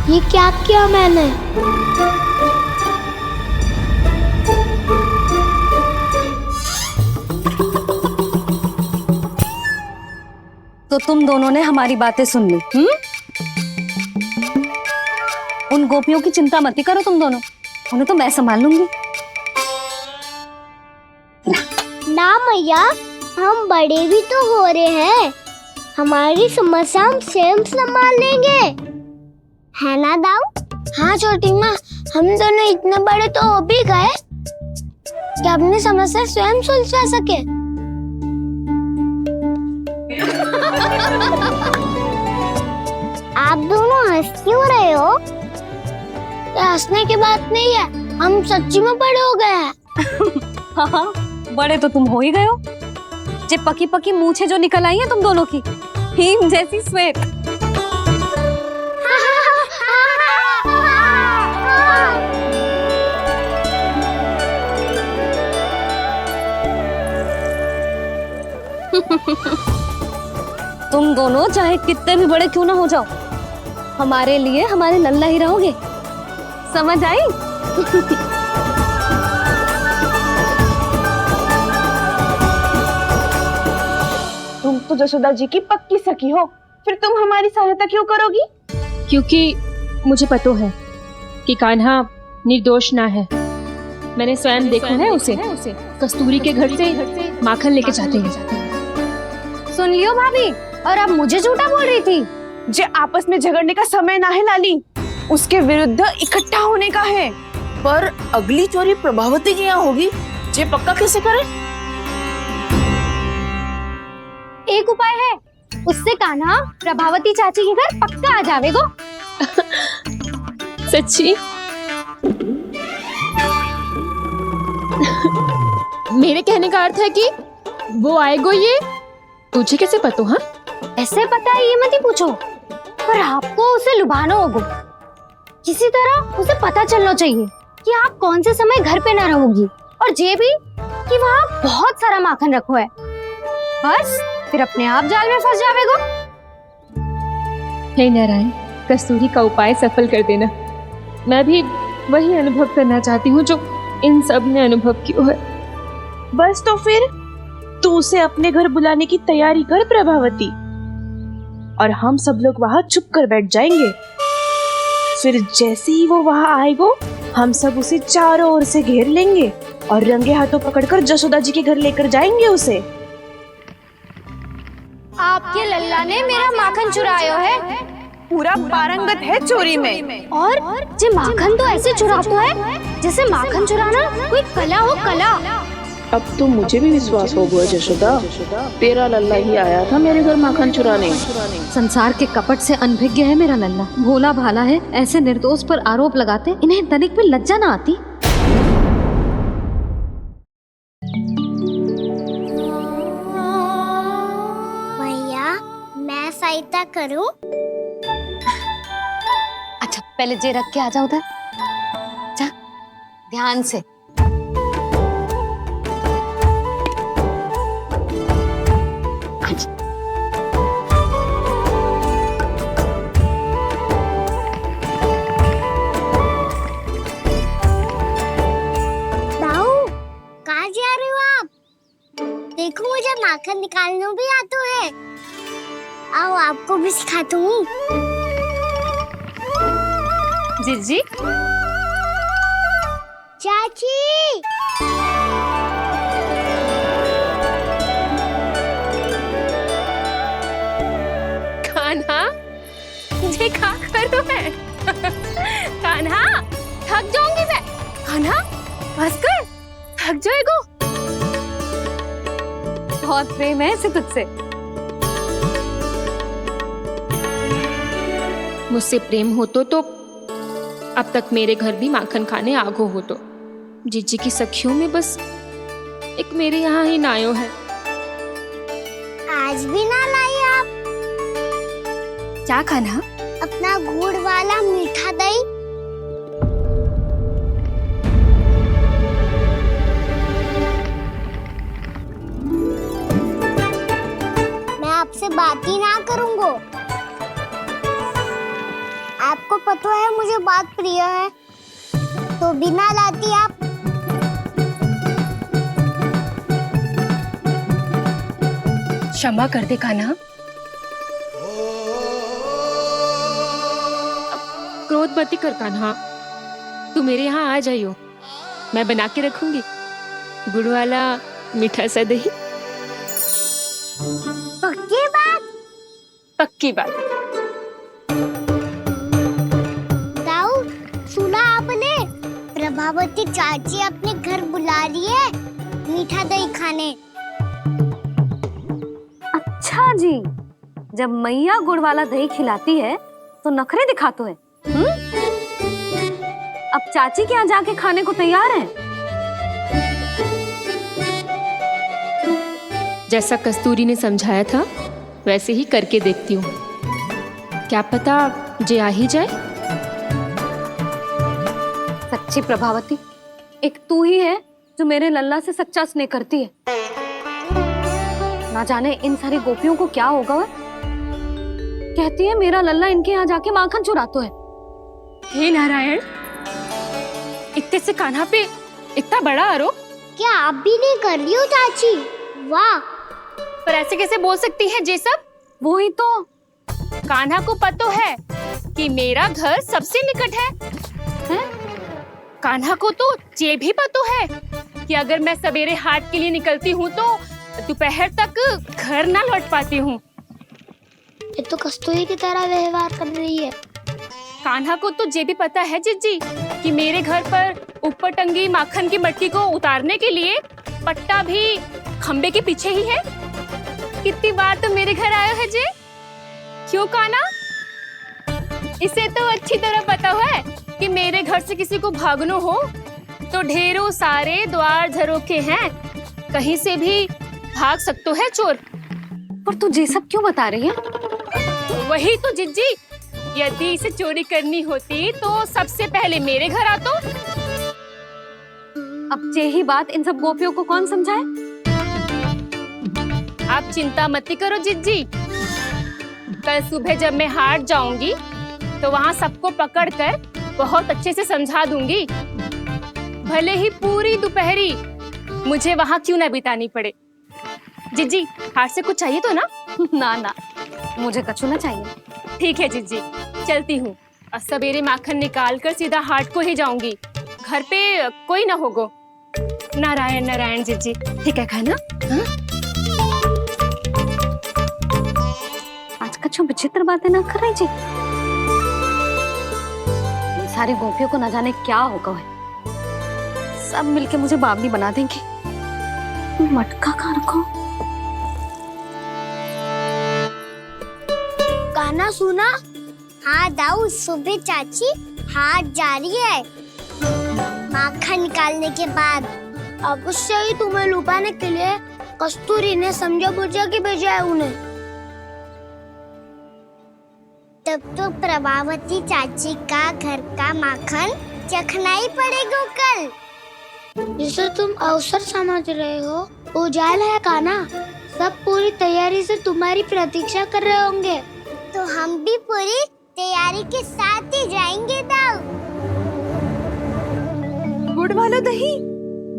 ये क्या किया मैंने? तो तुम दोनों ने हमारी बातें सुन ली। उन गोपियों की चिंता मत करो तुम दोनों, उन्हें तो मैं संभाल लूंगी। ना मैया, हम बड़े भी तो हो रहे हैं, हमारी समस्या हम स्वयं संभाल लेंगे, है ना दाऊ? हाँ छोटी माँ, हम दोनों इतने बड़े तो हो भी गए कि अपनी समस्या स्वयं सुलझा सके। आप दोनों हंस क्यों रहे हो? ये हंसने की बात नहीं है, हम सच्ची में बड़े हो गए हैं। हाँ, बड़े तो तुम हो ही गए हो। जे पकी पकी मूछें जो निकल आई हैं तुम दोनों की, हिम जैसी श्वेत। तुम दोनों चाहे कितने भी बड़े क्यों ना हो जाओ, हमारे लिए हमारे लल्ला ही रहोगे, समझ आई? तुम तो जसोदा जी की पक्की सखी हो, फिर तुम हमारी सहायता क्यों करोगी? क्योंकि मुझे पता है कि कान्हा निर्दोष ना है। मैंने स्वयं देखा है उसे कस्तूरी के घर से माखन लेके जाते हैं। सुन लियो भाभी, और अब मुझे झूठा बोल रही थी। जे आपस में झगड़ने का समय ना है लाली, उसके विरुद्ध इकट्ठा होने का है। पर अगली चोरी प्रभावती की यहाँ होगी, जे पक्का कैसे करे? एक उपाय है, उससे कान्हा प्रभावती चाची के घर पक्का आ जावेगो। सच्ची? मेरे कहने का अर्थ है कि वो आएगो, ये तुझे कैसे पता? हाँ, ऐसे पता है ये मत ही पूछो, पर आपको उसे लुभाना होगा। किसी तरह उसे पता चलना चाहिए कि आप कौन से समय घर पे ना रहोगी, और ये भी कि वहाँ बहुत सारा माखन रखो है। बस फिर अपने आप जाल में फंस जावेगो। हे नारायण, कस्तूरी का उपाय सफल कर देना। मैं भी वही अनुभव करना चाहती हूँ जो इन सब ने अनुभव किया है। बस तो फिर तू उसे अपने घर बुलाने की तैयारी कर प्रभावती, और हम सब लोग वहाँ चुप कर बैठ जाएंगे। फिर जैसे ही वो वहाँ आएगा, हम सब उसे चारों ओर से घेर लेंगे और रंगे हाथों पकड़कर जसोदा जी के घर लेकर जाएंगे उसे। आपके लल्ला ने मेरा माखन चुराया है, पूरा पारंगत है चोरी में। और जे माखन तो ऐसे चुराता है जैसे माखन चुराना कोई कला हो, कला। अब तो मुझे भी विश्वास हो गया जशोदा, तेरा लल्ला ही आया था मेरे घर माखन चुराने। संसार के कपट से अनभिज्ञ है मेरा लल्ला, भोला भाला है। ऐसे निर्दोष पर आरोप लगाते इन्हें तनिक भी लज्जा ना आती। भैया, मैं सहायता करूं? अच्छा, पहले जे रख के आ जाओ उधर। ध्यान से। दाऊ, कहाँ जा रहे हो आप? देखो मुझे माखन निकालना भी आता है। आओ आपको भी सिखाता हूँ। जिज्जी, चाची, कान्हा, ये क्या कर रहे है? कान्हा, थक जाऊंगी मैं। कान्हा, बस कर, थक जाएगा। बहुत प्रेम है इसे तुझसे। मुझसे प्रेम हो तो अब तक मेरे घर भी माखन खाने आगो हो तो। जीजी की सखियों में बस एक मेरे यहाँ ही नायो है। आज भी ना लाई आप? क्या खाना? अपना गुड़ वाला मीठा दही। मैं आपसे बात ही ना करूंगा। आपको पता है मुझे बात प्रिय है, तो बिना लाती आप। क्षमा कर दे कान्हा। क्रोध मत कर कान्हा, तू मेरे यहाँ आ जाइयो, मैं बना के रखूंगी गुड़ वाला मीठा सा दही। पक्की बात? पक्की बात। दाऊ, सुना आपने? प्रभावती चाची अपने घर बुला रही है मीठा दही खाने। अच्छा जी, जब मैया गुड़ वाला दही खिलाती है तो नखरे दिखाते हैं। अब चाची के यहाँ जाके खाने को तैयार हैं। जैसा कस्तूरी ने समझाया था वैसे ही करके देखती हूँ, क्या पता जे आ ही जाए। सच्ची प्रभावती, एक तू ही है जो मेरे लल्ला से सच्चा स्नेह करती है। ना जाने इन सारी गोपियों को क्या होगा। वह कहती है मेरा लल्ला इनके यहाँ जाके माखन चुराता है। हे नारायण, इतने से कान्हा पे इतना बड़ा आरोप। क्या आप भी नहीं कर रही हो चाची? वाह, पर ऐसे कैसे बोल सकती है जे सब? वो ही तो। कान्हा को पता है कि मेरा घर सबसे निकट है? कान्हा को तो ये भी पता है कि अगर मैं सवेरे हाट के लिए निकलती हूँ तो दोपहर तक घर ना लौट पाती हूँ। ये तो कस्तूरी की तरह व्यवहार कर रही है। कान्हा को तो ये भी पता है जिज्जी कि मेरे घर पर ऊपर टंगी माखन की मटकी को उतारने के लिए पट्टा भी खंबे के पीछे ही है। कितनी बार तो मेरे घर आया है जे। क्यों कान्हा? इसे तो अच्छी तरह पता है कि मेरे घर से किसी को भागनो हो तो ढेरों सारे द्वार झरोखे हैं, कहीं से भी भाग सकते है चोर। पर तू ये सब क्यों बता रही है? वही तो जिज्जी, यदि इसे चोरी करनी होती तो सबसे पहले मेरे घर आतो। अब यही बात इन सब गोपियों को कौन समझाए? आप चिंता मत करो जिज्जी, कल सुबह जब मैं हाट जाऊंगी तो वहाँ सबको पकड़कर बहुत अच्छे से समझा दूंगी, भले ही पूरी दोपहरी मुझे वहाँ क्यों ना बितानी पड़े। जिज्जी, हाट से कुछ चाहिए तो ना? ना ना, मुझे कछु ना चाहिए। ठीक है जिज्जी, चलती हूँ। और सवेरे माखन निकाल कर सीधा हाट को ही जाऊंगी, घर पे कोई ना होगो। नारायण नारायण जिज्जी, ठीक है खाना? आज कछु विचित्र बातें ना कर रही जी। सारी गोपियों को न जाने क्या होगा है। सब मिलके मुझे बावली बना देंगे। मटका कहाँ रखो? गाना सुना? हाँ दाऊ, सुबह चाची हाट जा रही है माखन निकालने के बाद। अवश्य ही तुम्हें लुभाने के लिए कस्तूरी ने समझा बुझा के भेजा है उन्हें। तब तो प्रभावती चाची का घर का माखन चखना ही पड़ेगा कल। जिसे तुम अवसर समझ रहे हो उजाला है कान्हा। सब पूरी तैयारी से तुम्हारी प्रतीक्षा कर रहे होंगे। तो हम भी पूरी तैयारी के साथ ही जाएंगे दाऊ। गुड़ वाला दही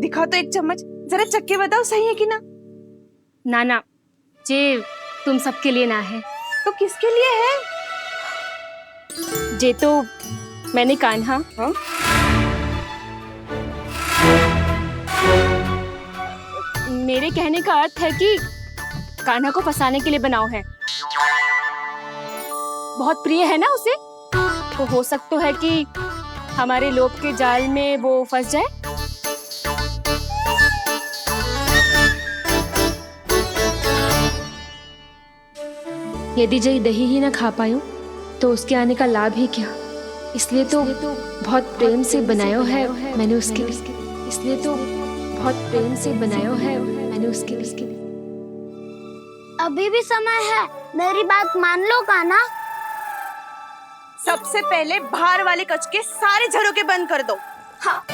दिखा तो एक चम्मच, जरा चख के बताओ सही है कि ना। ना जे तुम सबके लिए ना है तो किसके लिए है? जे तो मैंने कान्हा मेरे कहने का अर्थ है कि कान्हा को फंसाने के लिए बनाओ है। बहुत प्रिय है ना उसे, तो हो सकता है कि हमारे लोभ के जाल में वो फंस जाए। यदि जय दही ही ना खा पायो तो उसके आने का लाभ ही क्या। इसलिए तो बहुत प्रेम से बनायो है मैंने उसके लिए। इसलिए तो बहुत प्रेम से बनायो है मैंने उसके लिए। अभी भी समय है, मेरी बात मान लो कान्हा। सबसे पहले बाहर वाले कच के सारे झरोके बंद कर दो। हाँ।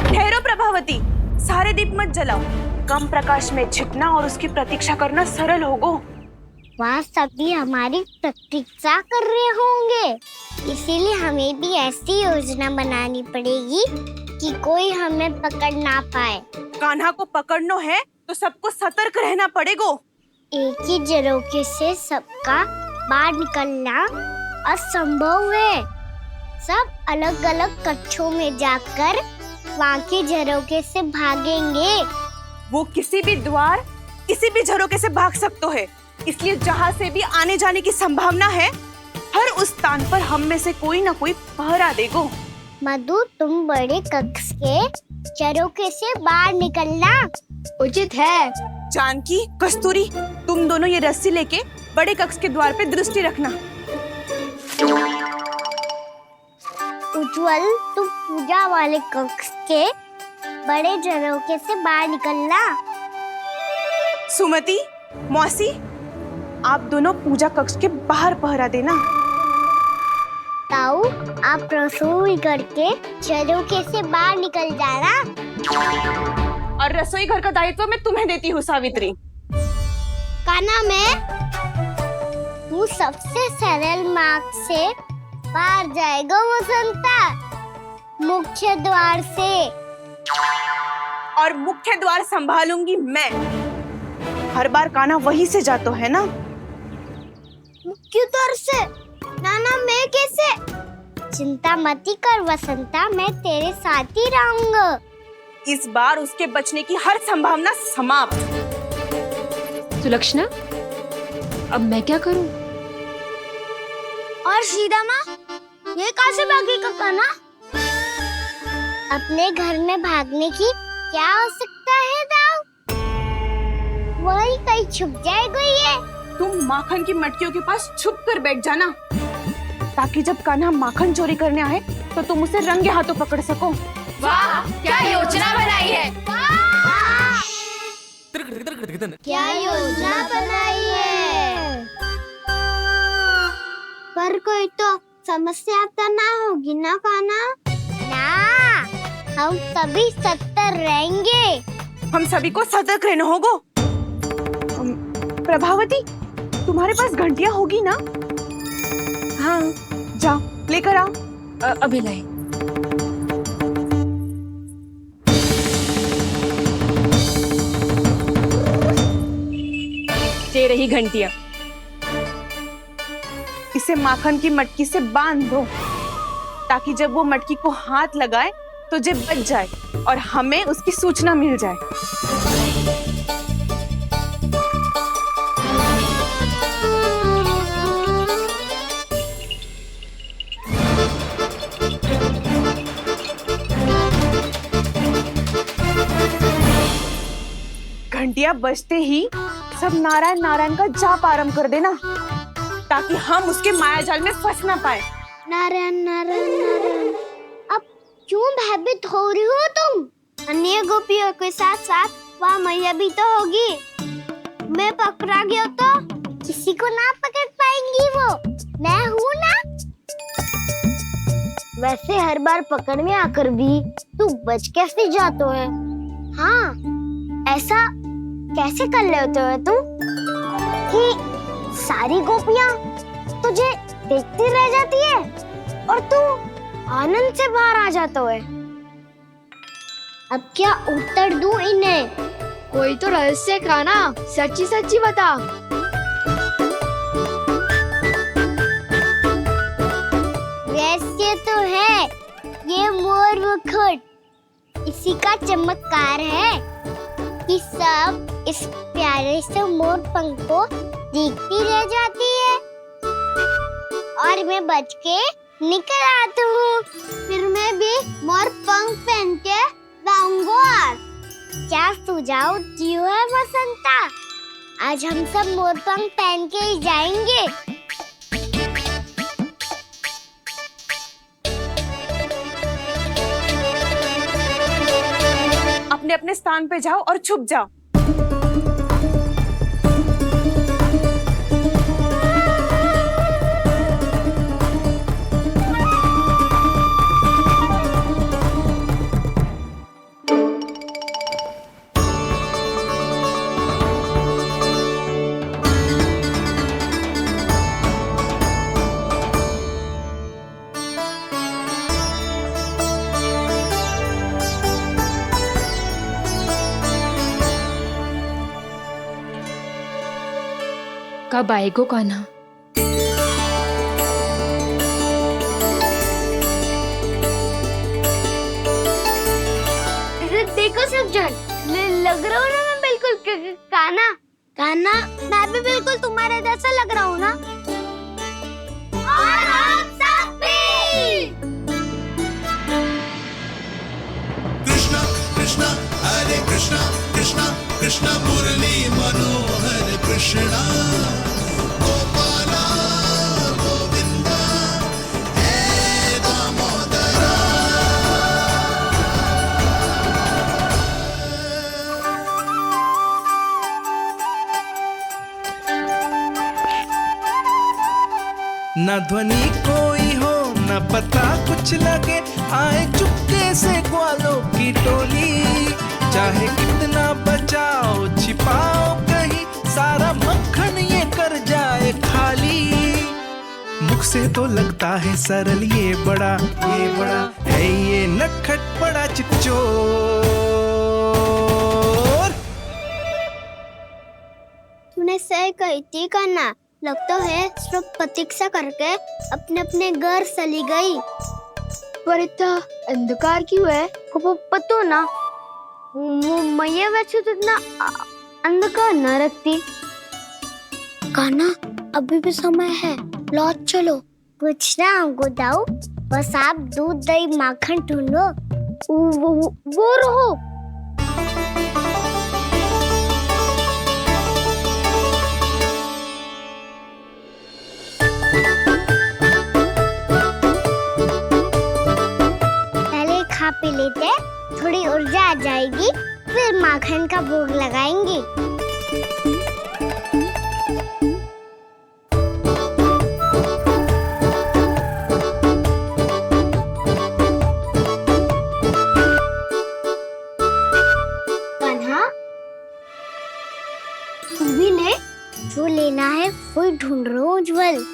ठहरो प्रभावती, सारे दीप मत जलाओ। कम प्रकाश में छिपना और उसकी प्रतीक्षा करना सरल होगा। वहाँ सभी हमारी प्रतीक्षा कर रहे होंगे, इसीलिए हमें भी ऐसी योजना बनानी पड़ेगी कि कोई हमें पकड़ ना पाए। कान्हा को पकड़ना है तो सबको सतर्क रहना पड़ेगा। एक ही झरोखे से सबका बाहर निकलना असंभव है। सब अलग अलग कक्षों में जाकर वहाँ के झरोखे से भागेंगे। वो किसी भी द्वार, किसी भी झरोखे से भाग सकते है, इसलिए जहाँ से भी आने जाने की संभावना है, हर उस स्थान पर हम में से कोई ना कोई पहरा देगा। मधु, तुम बड़े कक्ष के झरोखे से बाहर निकलना उचित है। जानकी, कस्तूरी, तुम दोनों ये रस्सी लेके बड़े कक्ष के द्वार पे दृष्टि रखना। उज्जवल, तुम पूजा वाले कक्ष के बड़े झरोखे से बाहर निकलना। सुमति, मौसी, आप दोनों पूजा कक्ष के बाहर पहरा देना। ताऊ, आप रसोई घर के झरोखे से बाहर निकल जाना। और रसोई घर का दायित्व मैं तुम्हें देती हूँ सावित्री। कान्हा, तू सबसे सरल मार्ग से बाहर जाएगा वसंता, मुख्य द्वार से। और मुख्य द्वार संभालूंगी मैं। हर बार कान्हा वहीं से जाता है ना। मुख्य द्वार से? नाना, मैं कैसे? चिंता मत कर वसंता, मैं तेरे साथ ही रहूंगा। इस बार उसके बचने की हर संभावना समाप्त। सुलक्षणा, अब मैं क्या करूं? और सीधा माँ, ये कहाँ से भागेगा कान्हा? अपने घर में भागने की क्या हो सकता है दाऊ? वही कहीं छुप जाएगा ये। तुम माखन की मटकियों के पास छुप कर बैठ जाना, ताकि जब कान्हा माखन चोरी करने आए तो तुम उसे रंगे हाथों पकड़ सको। वाह, क्या योजना बनाई है। क्या योजना बनाई है? पर कोई तो समस्या तो ना होगी ना कान्हा? ना, हम सभी सतर्क रहेंगे। हम सभी को सतर्क रहना होगा। प्रभावती, तुम्हारे पास घंटियां होगी ना? हाँ, जाओ लेकर आओ। अभी लाई। ये रही घंटियां। इसे माखन की मटकी से बांध दो, ताकि जब वो मटकी को हाथ लगाए तो जे बच जाए और हमें उसकी सूचना मिल जाए। घंटियां बजते ही सब नारायण नारायण का जाप आरंभ कर देना, ताकि हम उसके मायाजाल में फंस ना पाए। नारायण नारायण नारायण। अब क्यों भयभीत हो रही हो तुम? अन्य गोपियों के साथ साथ वहाँ मैया भी तो होगी। मैं पकड़ा गया तो किसी को ना पकड़ पाएंगी वो, मैं हूँ ना। वैसे हर बार पकड़ में आकर भी तू बच कैसे जाता है? हाँ, ऐसा कैसे कर लेते हो तुम कि सारी गोपियां तुझे देखती रह जाती है और तू आनंद से बाहर आ जाता है? अब क्या उत्तर दूं इन्हें? कोई तो रहस्य का ना, सच्ची सच्ची बता। रहस्य तो है, ये मोर मुकुट इसी का चमत्कार है कि सब इस प्यारे से मोर पंख को देखती रह जाती है और मैं बच के निकल आता हूँ। फिर मैं भी मोर पंख पहन के गाऊंगा। क्या सुझाव दियो है बसंता? आज हम सब मोर पंख पहन के ही जाएंगे। अपने अपने स्थान पे जाओ और छुप जाओ। कब आएगो कान्हा? देखो सब जन, लग रहा हूँ ना मैं बिल्कुल कान्हा। कान्हा, मैं भी बिल्कुल तुम्हारे जैसा लग रहा हूँ ना? और हम सब भी। कृष्णा कृष्णा हरे कृष्णा, कृष्णा कृष्णा मुरली मनोहर कृष्णा, गोपाला गोविंदा हे दामोदरा। न ध्वनि कोई हो न पता कुछ लगे, आए चुपके से ग्वालों की टोली। चाहे कितना बचाओ छिपाओ कहीं, सारा मक्खन ये कर जाए खाली। मुख से तो लगता है सरल, ये बड़ा है ये नटखट बड़ा चिकचोर। तूने सही कही थी कान्हा, लगता है सब प्रतीक्षा करके अपने अपने घर चली गई। पर इतना अंधकार क्यों है? पतो ना, मैं वैसे तो इतना अंधकार न रखती। कान्हा, अभी भी समय है, लौट चलो। कुछ ना हमको दाऊ, बस आप दूध दही माखन ढूंढो, वो रहो। खा पी लेते, थोड़ी ऊर्जा आ जाएगी, फिर माखन का भोग लगाएंगे। कान्हा, तू भी ले, जो लेना है वो ढूंढ रहा हूँ उज्जवल।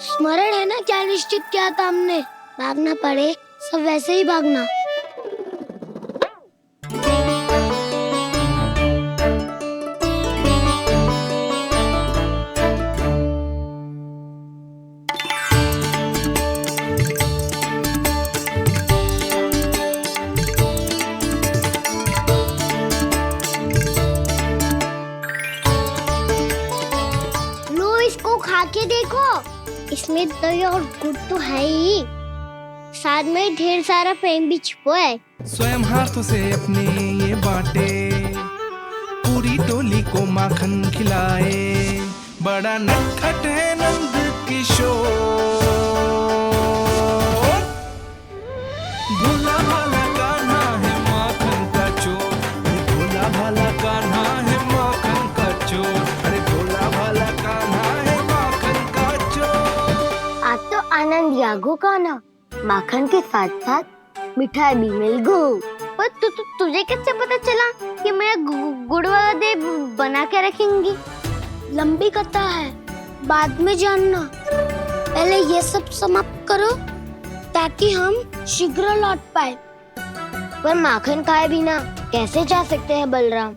स्मरण है ना क्या निश्चित किया था हमने? भागना पड़े सब वैसे ही भागना। लो, इसको खा के देखो, इसमें दही और गुड़ तो है ही। प्रसाद में ढेर सारा प्रेम भी छुपा है। स्वयं हाथों से अपने ये बाटे, पूरी टोली को माखन खिलाए, बड़ा नटखट है नंद किशोर। भोला भाला कान्हा है माखन का चोर, भोला भाला कान्हा है माखन का चोर, अरे भोला भाला कान्हा है माखन का चोर। आज तो आनंद यागो कान्हा, माखन के साथ साथ मिठाई भी मिल गई। पर तुझे कैसे पता चला कि मैं गुड़ वाला देव बना के रखेंगी? लंबी कथा है, बाद में जानना। पहले ये सब समाप्त करो ताकि हम शीघ्र लौट पाए। पर माखन खाए बिना कैसे जा सकते हैं बलराम?